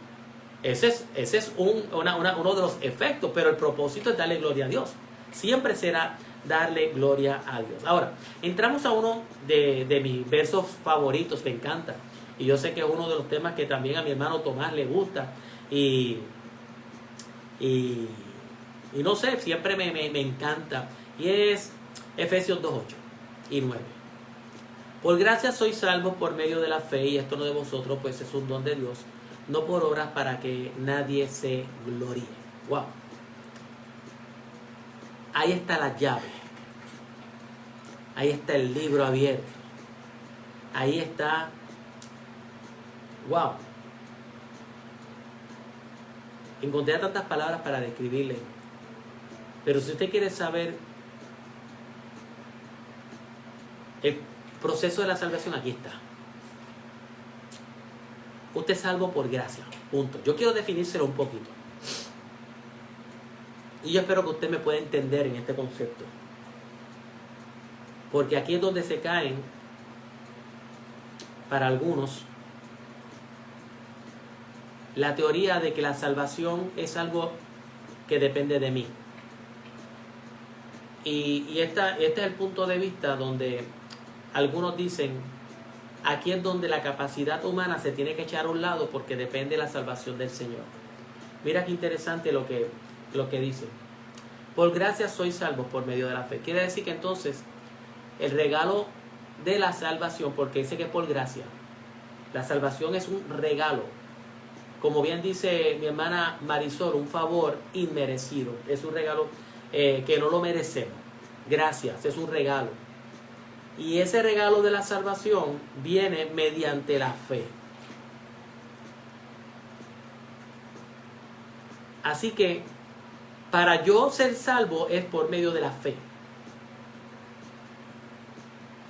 Ese es uno de los efectos, pero el propósito es darle gloria a Dios. Siempre será darle gloria a Dios. Ahora, entramos a uno de mis versos favoritos, me encanta. Y yo sé que es uno de los temas que también a mi hermano Tomás le gusta. Y no sé, siempre me encanta. Y es Efesios 2:8 y 9. Por gracia sois salvos por medio de la fe, y esto no de vosotros, pues es un don de Dios, no por obras, para que nadie se gloríe. Wow. Ahí está la llave. Ahí está el libro abierto. Ahí está. Wow. Encontré tantas palabras para describirle. Pero si usted quiere saber el proceso de la salvación, aquí está. Usted es salvo por gracia. Punto. Yo quiero definírselo un poquito. Y yo espero que usted me pueda entender en este concepto. Porque aquí es donde se caen, para algunos, la teoría de que la salvación es algo que depende de mí. Y este es el punto de vista donde algunos dicen, aquí es donde la capacidad humana se tiene que echar a un lado porque depende de la salvación del Señor. Mira qué interesante lo que dice. Por gracia sois salvos por medio de la fe. Quiere decir que entonces el regalo de la salvación, porque dice que es por gracia, la salvación es un regalo. Como bien dice mi hermana Marisol, un favor inmerecido. Es un regalo que no lo merecemos. Gracias, es un regalo. Y ese regalo de la salvación viene mediante la fe. Así que para yo ser salvo es por medio de la fe.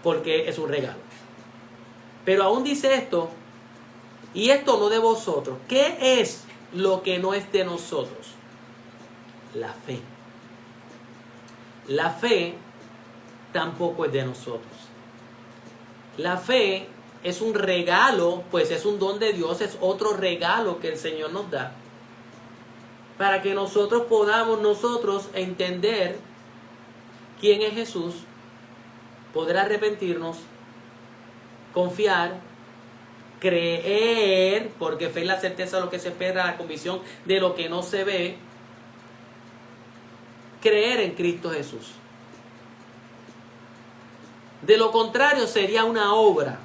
Porque es un regalo. Pero aún dice esto, y esto no de vosotros. ¿Qué es lo que no es de nosotros? La fe. La fe tampoco es de nosotros. La fe es un regalo, pues es un don de Dios, es otro regalo que el Señor nos da, para que nosotros podamos entender quién es Jesús, poder arrepentirnos, confiar, creer, porque fe es la certeza de lo que se espera, la convicción de lo que no se ve. Creer en Cristo Jesús. De lo contrario sería una obra.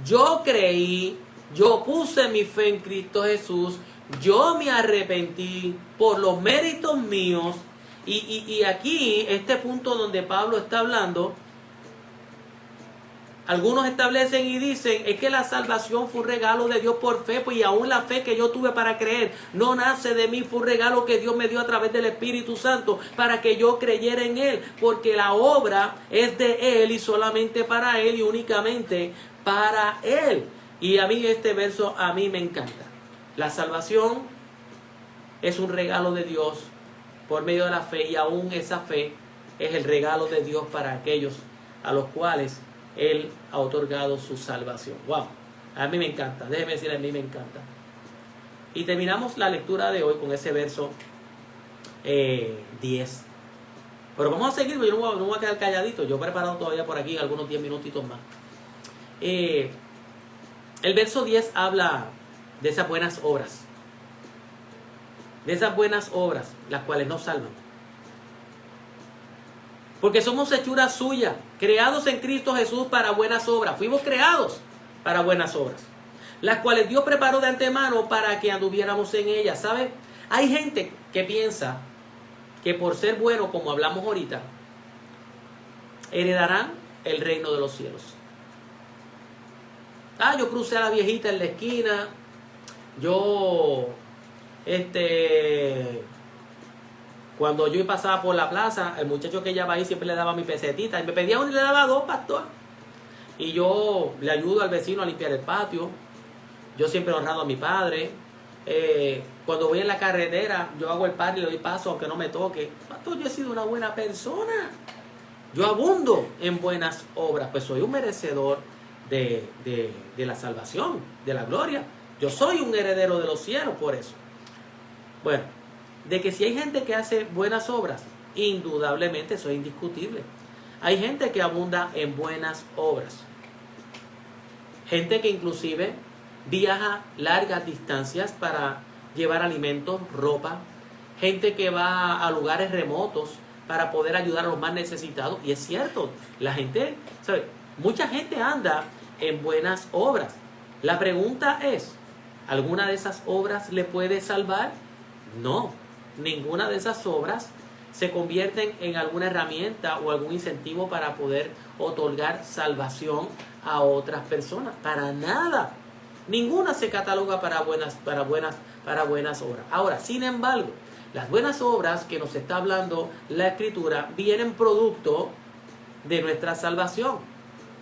Yo creí, yo puse mi fe en Cristo Jesús, yo me arrepentí por los méritos míos. Y aquí, este punto donde Pablo está hablando, algunos establecen y dicen, es que la salvación fue un regalo de Dios por fe, pues, y aún la fe que yo tuve para creer no nace de mí, fue un regalo que Dios me dio a través del Espíritu Santo para que yo creyera en Él, porque la obra es de Él y solamente para Él y únicamente para Él. Y a mí este verso a mí me encanta. La salvación es un regalo de Dios por medio de la fe, y aún esa fe es el regalo de Dios para aquellos a los cuales Él ha otorgado su salvación. Wow, a mí me encanta, déjeme decir, a mí me encanta. Y terminamos la lectura de hoy con ese verso 10. Pero vamos a seguir, yo no voy a quedar calladito, yo he preparado todavía por aquí algunos 10 minutitos más. El verso 10 habla de esas buenas obras. De esas buenas obras, las cuales nos salvan. Porque somos hechura suya, creados en Cristo Jesús para buenas obras. Fuimos creados para buenas obras, las cuales Dios preparó de antemano para que anduviéramos en ellas. ¿Sabe? Hay gente que piensa que por ser bueno, como hablamos ahorita, heredarán el reino de los cielos. Yo crucé a la viejita en la esquina, Yo, cuando yo pasaba por la plaza, el muchacho que ella va ahí siempre le daba mi pesetita. Y me pedía uno y le daba dos, pastor. Y yo le ayudo al vecino a limpiar el patio. Yo siempre he honrado a mi padre. Cuando voy en la carretera, yo hago el par y le doy paso aunque no me toque. Pastor, yo he sido una buena persona. Yo abundo en buenas obras. Pues soy un merecedor de la salvación, de la gloria. Yo soy un heredero de los cielos por eso. Bueno, de que si hay gente que hace buenas obras, indudablemente eso es indiscutible. Hay gente que abunda en buenas obras. Gente que inclusive viaja largas distancias para llevar alimentos, ropa. Gente que va a lugares remotos para poder ayudar a los más necesitados. Y es cierto, la gente, ¿sabe? Mucha gente anda en buenas obras. La pregunta es, ¿alguna de esas obras le puede salvar? No, ninguna de esas obras se convierten en alguna herramienta o algún incentivo para poder otorgar salvación a otras personas. Para nada. Ninguna se cataloga para buenas obras. Ahora, sin embargo, las buenas obras que nos está hablando la Escritura vienen producto de nuestra salvación.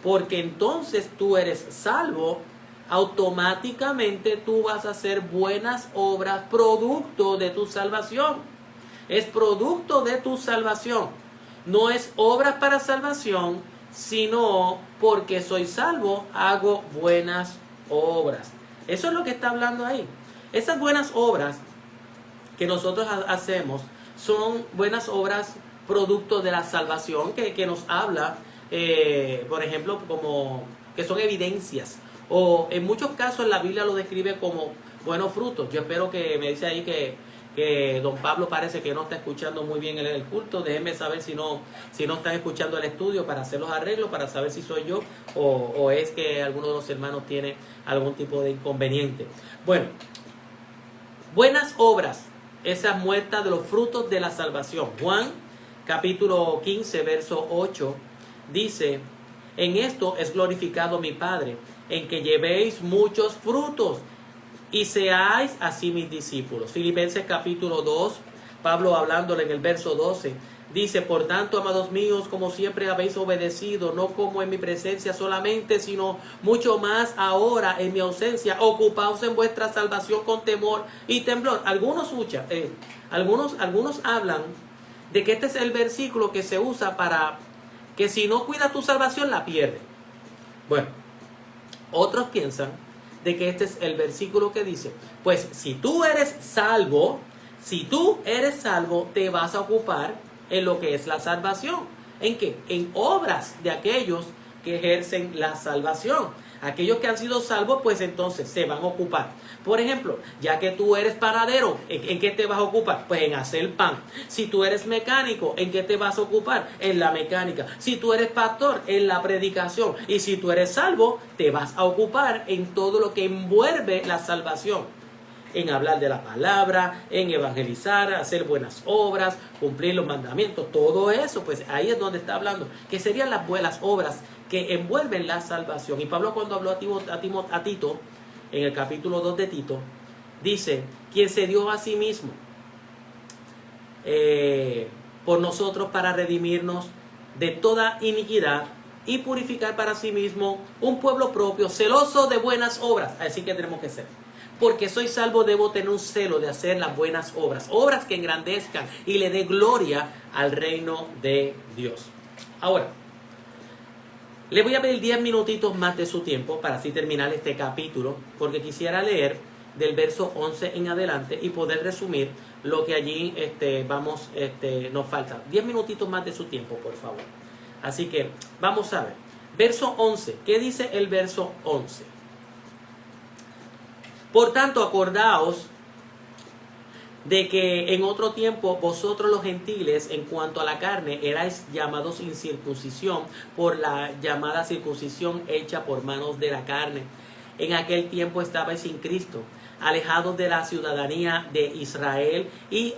Porque entonces tú eres salvo, automáticamente tú vas a hacer buenas obras producto de tu salvación. Es producto de tu salvación. No es obras para salvación, sino porque soy salvo, hago buenas obras. Eso es lo que está hablando ahí. Esas buenas obras que nosotros hacemos son buenas obras producto de la salvación que nos habla, por ejemplo, como que son evidencias. O en muchos casos la Biblia lo describe como buenos frutos. Yo espero que me dice ahí que don Pablo parece que no está escuchando muy bien el culto. Déjenme saber si no están escuchando el estudio para hacer los arreglos, para saber si soy yo o es que alguno de los hermanos tiene algún tipo de inconveniente. Bueno, buenas obras, esa muestra de los frutos de la salvación. Juan capítulo 15, verso 8 dice: en esto es glorificado mi Padre, en que llevéis muchos frutos y seáis así mis discípulos. Filipenses capítulo 2, Pablo hablándole en el verso 12, dice: por tanto, amados míos, como siempre habéis obedecido, no como en mi presencia solamente, sino mucho más ahora en mi ausencia, ocupaos en vuestra salvación con temor y temblor. Algunos hablan de que este es el versículo que se usa para que si no cuida tu salvación la pierdes. Bueno, otros piensan de que este es el versículo que dice: pues si tú eres salvo, te vas a ocupar en lo que es la salvación. ¿En qué? En obras de aquellos que ejercen la salvación. Aquellos que han sido salvos, pues entonces se van a ocupar. Por ejemplo, ya que tú eres panadero, ¿en qué te vas a ocupar? Pues en hacer pan. Si tú eres mecánico, ¿en qué te vas a ocupar? En la mecánica. Si tú eres pastor, en la predicación. Y si tú eres salvo, te vas a ocupar en todo lo que envuelve la salvación. En hablar de la palabra, en evangelizar, hacer buenas obras, cumplir los mandamientos, todo eso, pues ahí es donde está hablando, que serían las buenas obras que envuelven la salvación. Y Pablo, cuando habló a Tito, en el capítulo 2 de Tito, dice: quien se dio a sí mismo por nosotros para redimirnos de toda iniquidad y purificar para sí mismo un pueblo propio, celoso de buenas obras. Así que tenemos que ser. Porque soy salvo, debo tener un celo de hacer las buenas obras. Obras que engrandezcan y le dé gloria al reino de Dios. Ahora, le voy a pedir 10 minutitos más de su tiempo para así terminar este capítulo, porque quisiera leer del verso 11 en adelante y poder resumir lo que allí nos falta. 10 minutitos más de su tiempo, por favor. Así que vamos a ver. Verso 11. ¿Qué dice el verso 11? Por tanto, acordaos de que en otro tiempo vosotros los gentiles, en cuanto a la carne, erais llamados incircuncisión por la llamada circuncisión hecha por manos de la carne. En aquel tiempo estabais sin Cristo, alejados de la ciudadanía de Israel y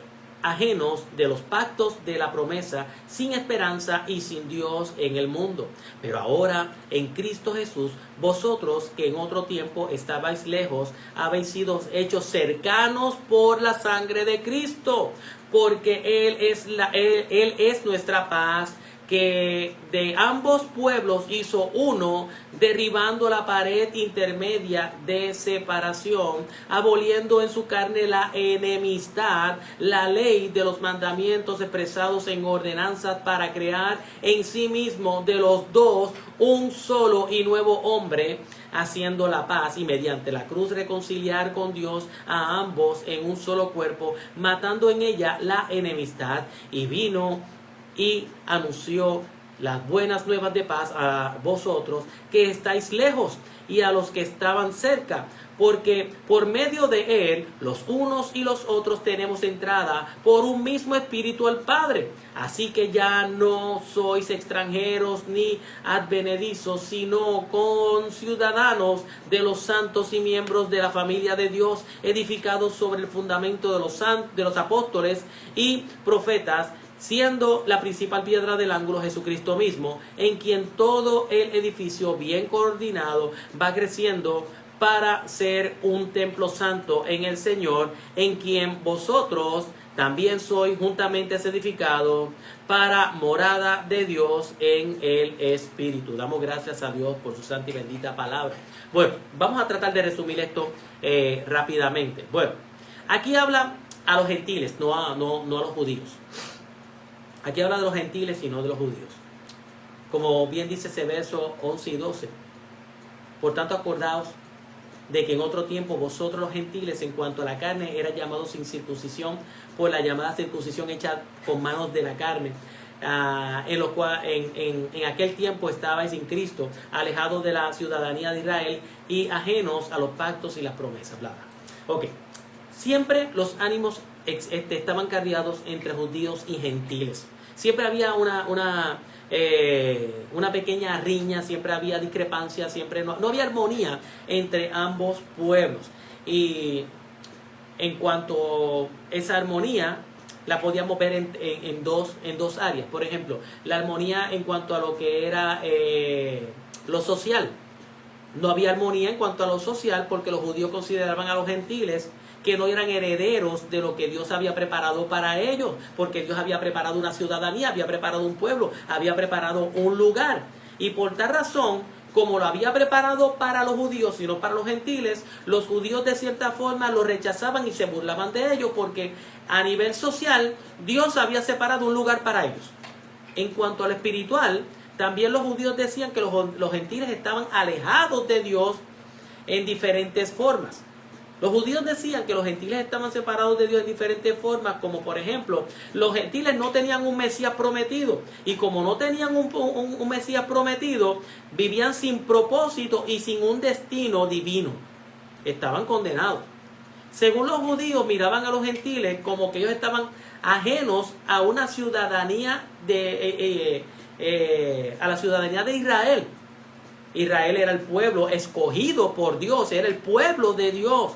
ajenos de los pactos de la promesa, sin esperanza y sin Dios en el mundo. Pero ahora, en Cristo Jesús, vosotros que en otro tiempo estabais lejos, habéis sido hechos cercanos por la sangre de Cristo, porque Él es nuestra paz, que de ambos pueblos hizo uno, derribando la pared intermedia de separación, aboliendo en su carne la enemistad, la ley de los mandamientos expresados en ordenanzas, para crear en sí mismo de los dos un solo y nuevo hombre, haciendo la paz, y mediante la cruz reconciliar con Dios a ambos en un solo cuerpo, matando en ella la enemistad, y vino y anunció las buenas nuevas de paz a vosotros que estáis lejos y a los que estaban cerca, porque por medio de él los unos y los otros tenemos entrada por un mismo espíritu al Padre. Así que ya no sois extranjeros ni advenedizos, sino conciudadanos de los santos y miembros de la familia de Dios, edificados sobre el fundamento de los apóstoles y profetas, siendo la principal piedra del ángulo Jesucristo mismo, en quien todo el edificio bien coordinado va creciendo para ser un templo santo en el Señor, en quien vosotros también sois juntamente edificados para morada de Dios en el Espíritu. Damos gracias a Dios por su santa y bendita palabra. Bueno, vamos a tratar de resumir esto rápidamente. Bueno, aquí habla a los gentiles, no a los judíos. Aquí habla de los gentiles y no de los judíos. Como bien dice ese verso 11 y 12. Por tanto, acordaos de que en otro tiempo vosotros los gentiles, en cuanto a la carne, eran llamados sin circuncisión por la llamada circuncisión hecha con manos de la carne. En lo cual en aquel tiempo estabais sin Cristo, alejados de la ciudadanía de Israel y ajenos a los pactos y las promesas. Bla, bla. Ok. Siempre los ánimos estaban cargados entre judíos y gentiles. Siempre había una pequeña riña, siempre había discrepancia, siempre no había armonía entre ambos pueblos. Y en cuanto a esa armonía, la podíamos ver en dos áreas. Por ejemplo, la armonía en cuanto a lo que era lo social. No había armonía en cuanto a lo social, porque los judíos consideraban a los gentiles que no eran herederos de lo que Dios había preparado para ellos, porque Dios había preparado una ciudadanía, había preparado un pueblo, había preparado un lugar. Y por tal razón, como lo había preparado para los judíos y no para los gentiles, los judíos de cierta forma lo rechazaban y se burlaban de ellos, porque a nivel social Dios había separado un lugar para ellos. En cuanto a lo espiritual, también los judíos decían que los gentiles estaban alejados de Dios en diferentes formas. Los judíos decían que los gentiles estaban separados de Dios en diferentes formas, como por ejemplo, los gentiles no tenían un Mesías prometido, y como no tenían un Mesías prometido, vivían sin propósito y sin un destino divino. Estaban condenados. Según los judíos, miraban a los gentiles como que ellos estaban ajenos a una ciudadanía a la ciudadanía de Israel. Israel era el pueblo escogido por Dios, era el pueblo de Dios.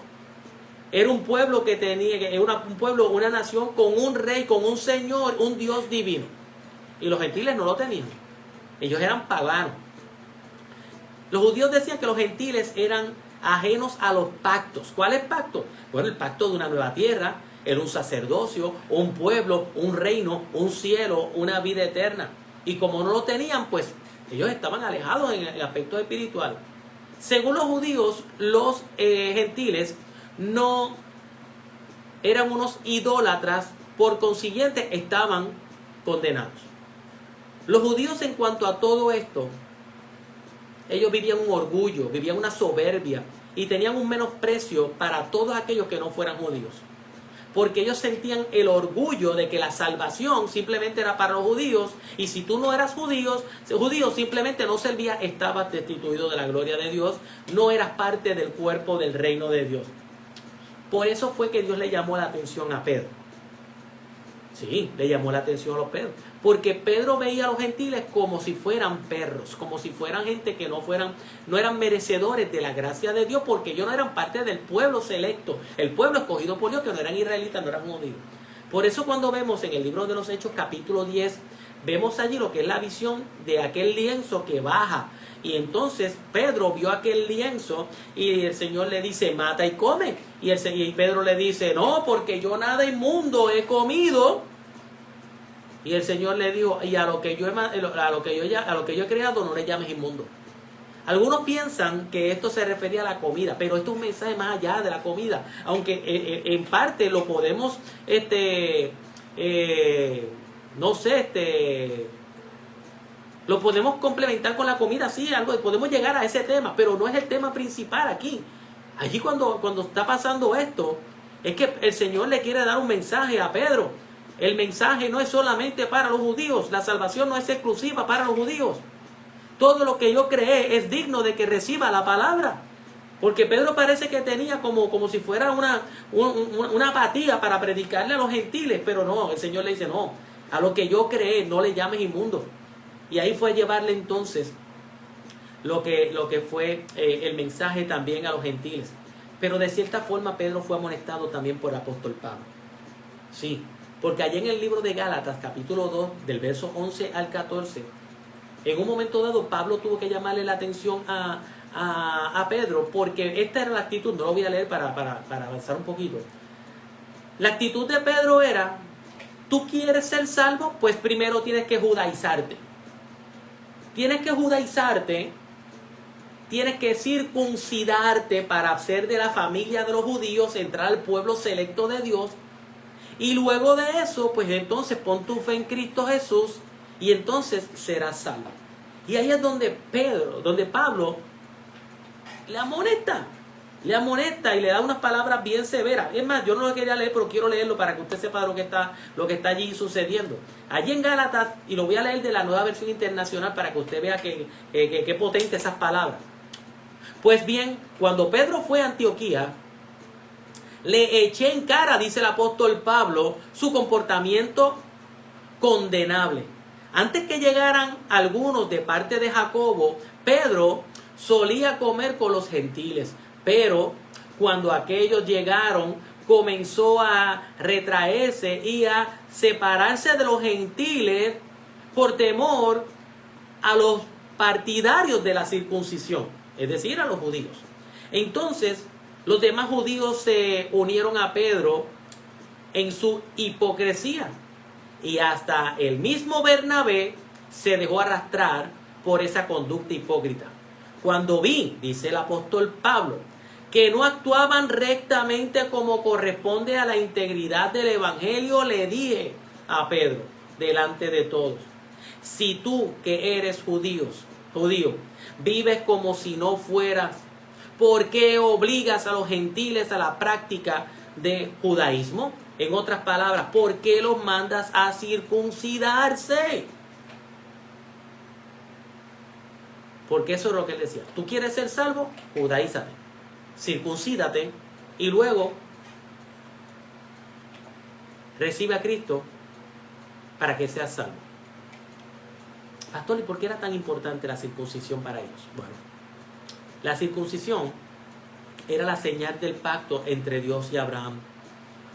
Era un pueblo que tenía, una nación con un rey, con un señor, un Dios divino. Y los gentiles no lo tenían. Ellos eran paganos. Los judíos decían que los gentiles eran ajenos a los pactos. ¿Cuál es el pacto? Bueno, el pacto de una nueva tierra, era un sacerdocio, un pueblo, un reino, un cielo, una vida eterna. Y como no lo tenían, pues ellos estaban alejados en el aspecto espiritual. Según los judíos, los gentiles no eran unos idólatras, por consiguiente estaban condenados. Los judíos, en cuanto a todo esto, ellos vivían un orgullo, vivían una soberbia y tenían un menosprecio para todos aquellos que no fueran judíos, porque ellos sentían el orgullo de que la salvación simplemente era para los judíos, y si tú no eras judío simplemente no servías, estabas destituido de la gloria de Dios, no eras parte del cuerpo del reino de Dios. Por eso fue que Dios le llamó la atención a Pedro. Sí, le llamó la atención a los Pedros, porque Pedro veía a los gentiles como si fueran perros, como si fueran gente que no eran merecedores de la gracia de Dios, porque ellos no eran parte del pueblo selecto, el pueblo escogido por Dios, que no eran israelitas, no eran judíos. Por eso cuando vemos en el libro de los Hechos capítulo 10, vemos allí lo que es la visión de aquel lienzo que baja. Y entonces Pedro vio aquel lienzo y el Señor le dice, mata y come. Y Pedro le dice, no, porque yo nada inmundo he comido. Y el Señor le dijo, y a lo que yo he creado no le llames inmundo. Algunos piensan que esto se refería a la comida, pero esto es un mensaje más allá de la comida. Aunque en parte lo podemos, lo podemos complementar con la comida, sí, algo, podemos llegar a ese tema, pero no es el tema principal aquí. Allí cuando está pasando esto, es que el Señor le quiere dar un mensaje a Pedro. El mensaje no es solamente para los judíos, la salvación no es exclusiva para los judíos. Todo lo que yo creé es digno de que reciba la palabra. Porque Pedro parece que tenía como si fuera una apatía para predicarle a los gentiles, pero no, el Señor le dice, no, a lo que yo creé no le llames inmundo. Y ahí fue llevarle entonces lo que fue el mensaje también a los gentiles. Pero de cierta forma Pedro fue amonestado también por el apóstol Pablo. Sí, porque allí en el libro de Gálatas, capítulo 2, del verso 11 al 14, en un momento dado Pablo tuvo que llamarle la atención a Pedro, porque esta era la actitud, no lo voy a leer para avanzar un poquito. La actitud de Pedro era, ¿tú quieres ser salvo? Pues primero tienes que judaizarte. Tienes que judaizarte, tienes que circuncidarte para ser de la familia de los judíos, entrar al pueblo selecto de Dios. Y luego de eso, pues entonces pon tu fe en Cristo Jesús y entonces serás salvo. Y ahí es donde Pablo le amonesta y le da unas palabras bien severas. Es más, yo no lo quería leer, pero quiero leerlo para que usted sepa lo que está allí sucediendo. Allí en Gálatas, y lo voy a leer de la Nueva Versión Internacional para que usted vea qué potente esas palabras. Pues bien, cuando Pedro fue a Antioquía, le eché en cara, dice el apóstol Pablo, su comportamiento condenable. Antes que llegaran algunos de parte de Jacobo, Pedro solía comer con los gentiles, pero cuando aquellos llegaron, comenzó a retraerse y a separarse de los gentiles por temor a los partidarios de la circuncisión, es decir, a los judíos. Entonces, los demás judíos se unieron a Pedro en su hipocresía. Y hasta el mismo Bernabé se dejó arrastrar por esa conducta hipócrita. Cuando vi, dice el apóstol Pablo, que no actuaban rectamente como corresponde a la integridad del evangelio, le dije a Pedro, delante de todos, si tú que eres judío, vives como si no fueras, ¿por qué obligas a los gentiles a la práctica de judaísmo? En otras palabras, ¿por qué los mandas a circuncidarse? Porque eso es lo que él decía. ¿Tú quieres ser salvo? Judaízate, circuncídate y luego recibe a Cristo para que seas salvo. Pastor, ¿y por qué era tan importante la circuncisión para ellos? Bueno, la circuncisión era la señal del pacto entre Dios y Abraham.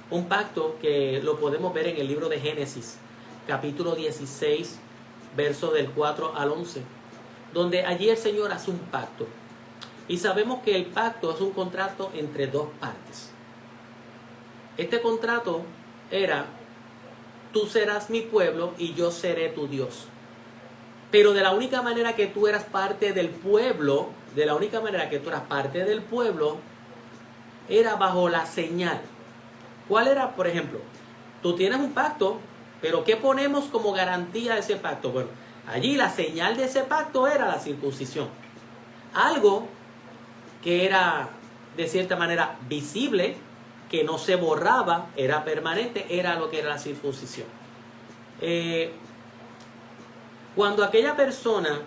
Un pacto que lo podemos ver en el libro de Génesis, capítulo 16, versos del 4 al 11, donde allí el Señor hace un pacto. Y sabemos que el pacto es un contrato entre dos partes. Este contrato era, tú serás mi pueblo y yo seré tu Dios. Pero de la única manera que tú eras parte del pueblo, era bajo la señal. ¿Cuál era? Por ejemplo, tú tienes un pacto, pero ¿qué ponemos como garantía de ese pacto? Bueno, allí la señal de ese pacto era la circuncisión. Algo que era de cierta manera visible, que no se borraba, era permanente, era lo que era la circuncisión. Cuando aquella persona,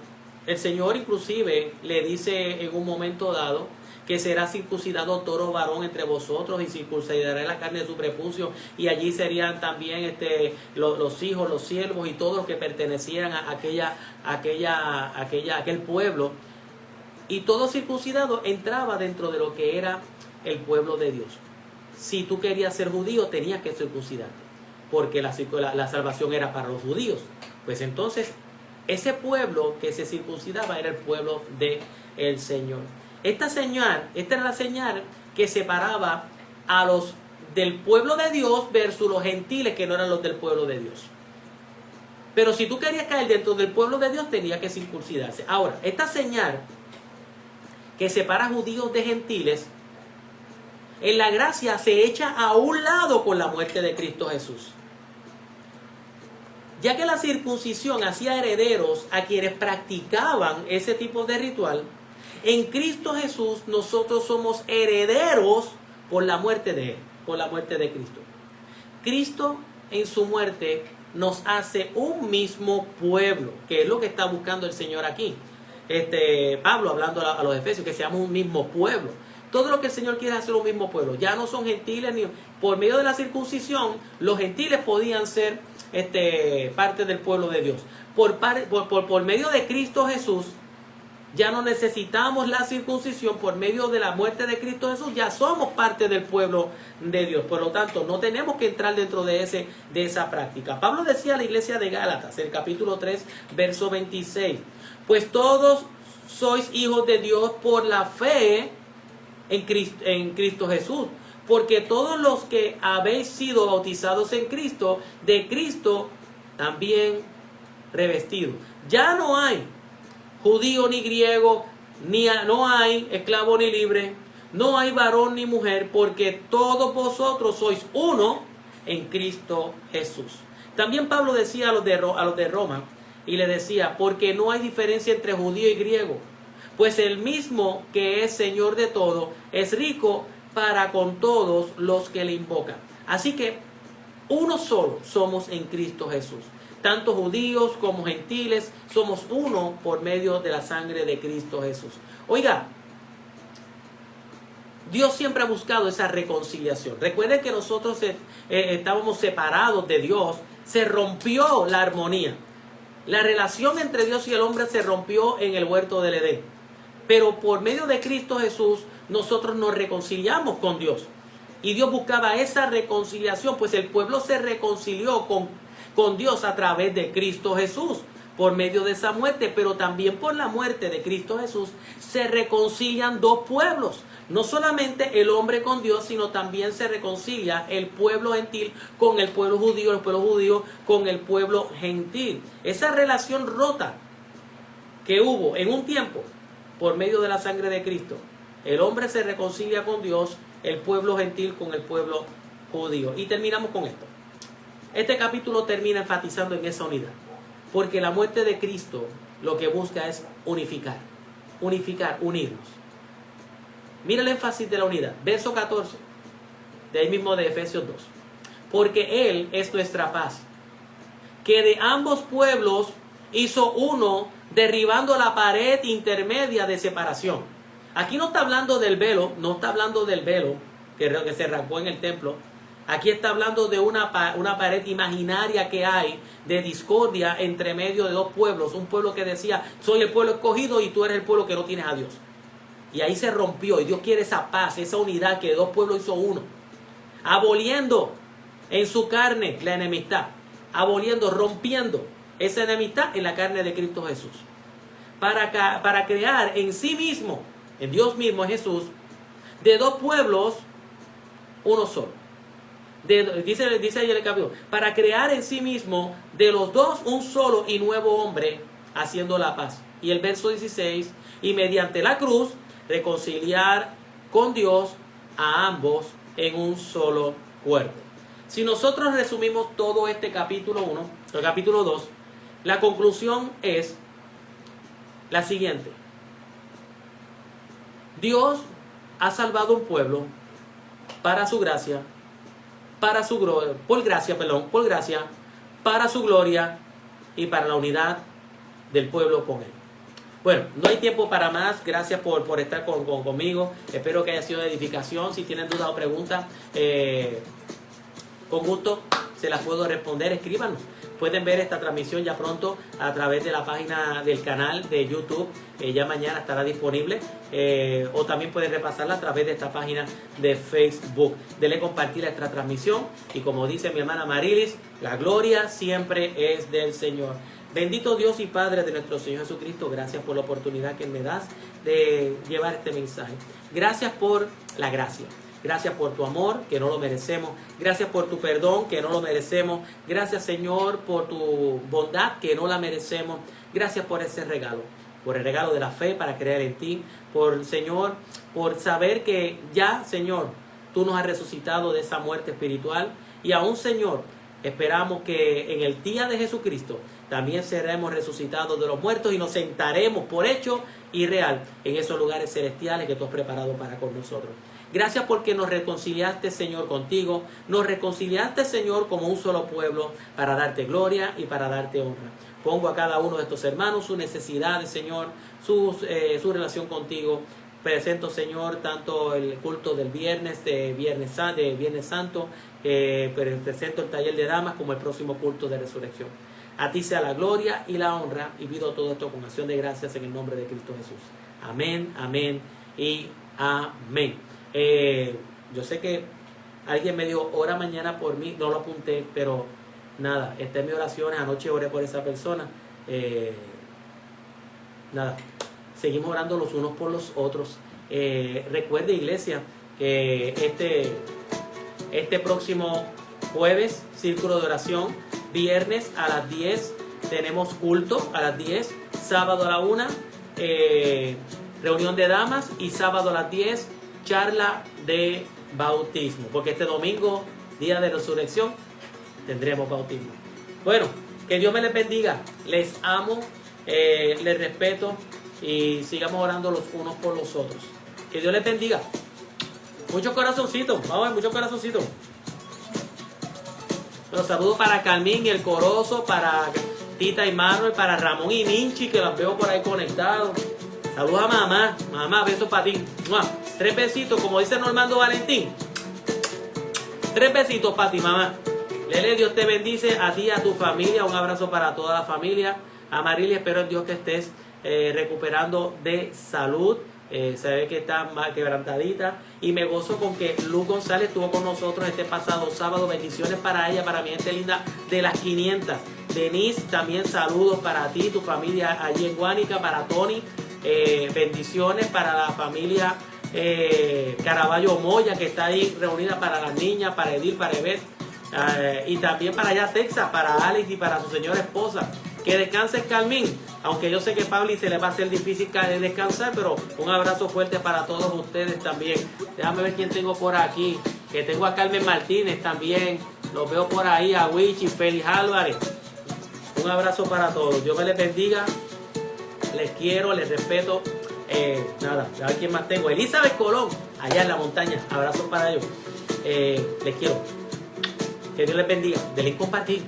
el Señor inclusive le dice en un momento dado que será circuncidado todo varón entre vosotros y circuncidará la carne de su prepucio, y allí serían también los hijos, los siervos y todos los que pertenecieran a aquel pueblo, y todo circuncidado entraba dentro de lo que era el pueblo de Dios. Si tú querías ser judío, tenías que circuncidarte. porque la salvación era para los judíos. Pues entonces, ese pueblo que se circuncidaba era el pueblo del Señor. Esta era la señal que separaba a los del pueblo de Dios versus los gentiles que no eran los del pueblo de Dios. Pero si tú querías caer dentro del pueblo de Dios, tenía que circuncidarse. Ahora, esta señal que separa judíos de gentiles, en la gracia se echa a un lado con la muerte de Cristo Jesús. Ya que la circuncisión hacía herederos a quienes practicaban ese tipo de ritual, en Cristo Jesús nosotros somos herederos por la muerte de Él, por la muerte de Cristo. Cristo en su muerte nos hace un mismo pueblo, que es lo que está buscando el Señor aquí. Pablo hablando a los Efesios, que seamos un mismo pueblo. Todo lo que el Señor quiere es hacer un mismo pueblo. Ya no son gentiles, ni por medio de la circuncisión, los gentiles podían ser parte del pueblo de Dios. Por medio de Cristo Jesús, ya no necesitamos la circuncisión. Por medio de la muerte de Cristo Jesús, ya somos parte del pueblo de Dios. Por lo tanto, no tenemos que entrar dentro de esa práctica. Pablo decía a la iglesia de Gálatas, el capítulo 3, verso 26, pues todos sois hijos de Dios por la fe en Cristo Jesús. Porque todos los que habéis sido bautizados en Cristo, de Cristo también revestidos. Ya no hay judío ni griego, no hay esclavo ni libre, no hay varón ni mujer, porque todos vosotros sois uno en Cristo Jesús. También Pablo decía a los de Roma, y le decía, porque no hay diferencia entre judío y griego, pues el mismo que es Señor de todo, es rico para con todos los que le invocan. Así que uno solo somos en Cristo Jesús. Tanto judíos como gentiles somos uno por medio de la sangre de Cristo Jesús. Oiga, Dios siempre ha buscado esa reconciliación. Recuerden que nosotros estábamos separados de Dios. Se rompió la armonía. La relación entre Dios y el hombre se rompió en el huerto del Edén. Pero por medio de Cristo Jesús nosotros nos reconciliamos con Dios. Y Dios buscaba esa reconciliación, pues el pueblo se reconcilió con Dios a través de Cristo Jesús, por medio de esa muerte, pero también por la muerte de Cristo Jesús se reconcilian dos pueblos. No solamente el hombre con Dios, sino también se reconcilia el pueblo gentil con el pueblo judío con el pueblo gentil. Esa relación rota que hubo en un tiempo por medio de la sangre de Cristo, el hombre se reconcilia con Dios, el pueblo gentil con el pueblo judío. Y terminamos con esto. Este capítulo termina enfatizando en esa unidad, porque la muerte de Cristo lo que busca es unirnos. Mira el énfasis de la unidad, verso 14, de ahí mismo de Efesios 2. Porque Él es nuestra paz, que de ambos pueblos hizo uno, derribando la pared intermedia de separación. Aquí no está hablando del velo, que se arrancó en el templo. Aquí está hablando de una pared imaginaria que hay de discordia entre medio de dos pueblos. Un pueblo que decía, soy el pueblo escogido y tú eres el pueblo que no tienes a Dios. Y ahí se rompió y Dios quiere esa paz, esa unidad que de dos pueblos hizo uno. Aboliendo en su carne la enemistad. Rompiendo esa enemistad en la carne de Cristo Jesús. Para crear en sí mismo, en Dios mismo, en Jesús, de dos pueblos, uno solo. Dice ahí el capítulo, para crear en sí mismo de los dos un solo y nuevo hombre, haciendo la paz. Y el verso 16, y mediante la cruz, reconciliar con Dios a ambos en un solo cuerpo. Si nosotros resumimos todo este capítulo 1, el capítulo 2, la conclusión es la siguiente. Dios ha salvado un pueblo para su gracia, por gracia, para su gloria y para la unidad del pueblo con Él. Bueno, no hay tiempo para más. Gracias por estar conmigo. Espero que haya sido de edificación. Si tienen dudas o preguntas, con gusto se las puedo responder. Escríbanos. pueden ver esta transmisión ya pronto a través de la página del canal de YouTube. Ya mañana estará disponible. O también pueden repasarla a través de esta página de Facebook. Dele compartir esta transmisión. Y como dice mi hermana Marilis, la gloria siempre es del Señor. Bendito Dios y Padre de nuestro Señor Jesucristo, gracias por la oportunidad que me das de llevar este mensaje. Gracias por la gracia. Gracias por tu amor, que no lo merecemos. Gracias por tu perdón, que no lo merecemos. Gracias, Señor, por tu bondad, que no la merecemos. Gracias por ese regalo. Por el regalo de la fe para creer en ti. Por, Señor, por saber que ya, Señor, tú nos has resucitado de esa muerte espiritual. Y aún, Señor, esperamos que en el día de Jesucristo también seremos resucitados de los muertos y nos sentaremos por hecho y real en esos lugares celestiales que tú has preparado para con nosotros. Gracias porque nos reconciliaste, Señor, contigo. Nos reconciliaste, Señor, como un solo pueblo para darte gloria y para darte honra. Pongo a cada uno de estos hermanos sus necesidades, Señor, su relación contigo. Presento, Señor, tanto el culto del viernes, de Viernes Santo, presento el taller de damas como el próximo culto de resurrección. A ti sea la gloria y la honra, y pido todo esto con acción de gracias en el nombre de Cristo Jesús. Amén, amén y amén. Yo sé que alguien me dijo, ora mañana por mí, no lo apunté, pero nada, está en mis oraciones, anoche oré por esa persona. Nada, seguimos orando los unos por los otros. Recuerde, iglesia, que este próximo jueves, círculo de oración, viernes a las 10 tenemos culto a las 10, sábado a la 1, reunión de damas, y sábado a las 10, charla de bautismo, porque este domingo, día de resurrección, tendremos bautismo. Bueno, que Dios me les bendiga, les amo, les respeto, y sigamos orando los unos por los otros. Que Dios les bendiga. Muchos corazoncitos, vamos a ver, muchos corazoncitos. Los saludos para Carmín y el Corozo, para Tita y Manuel, para Ramón y Minchi, que las veo por ahí conectados. Saludos a mamá. Mamá, besos para ti. ¡Mua! 3 besitos, como dice Normando Valentín. 3 besitos para ti, mamá. Lele, Dios te bendice, a ti y a tu familia. Un abrazo para toda la familia. A Marilia, espero en Dios que estés recuperando de salud. Se ve que está más quebrantadita, y me gozo con que Luz González estuvo con nosotros este pasado sábado. Bendiciones para ella, para mi gente linda de las 500. Denise, también saludos para ti, tu familia allí en Guánica. Para Tony, bendiciones para la familia Caraballo Moya, que está ahí reunida, para las niñas, para Edil, para Ebet, y también para allá Texas, para Alex y para su señora esposa. Que descanse Carmín, aunque yo sé que Pablo se le va a hacer difícil descansar, pero un abrazo fuerte para todos ustedes también. Déjame ver quién tengo por aquí, que tengo a Carmen Martínez también, los veo por ahí, a Wichi, Félix Álvarez. Un abrazo para todos, Dios me les bendiga, les quiero, les respeto. Nada, a ver quién más tengo, Elizabeth Colón, allá en la montaña, abrazos para ellos. Les quiero, que Dios les bendiga, denle compartir.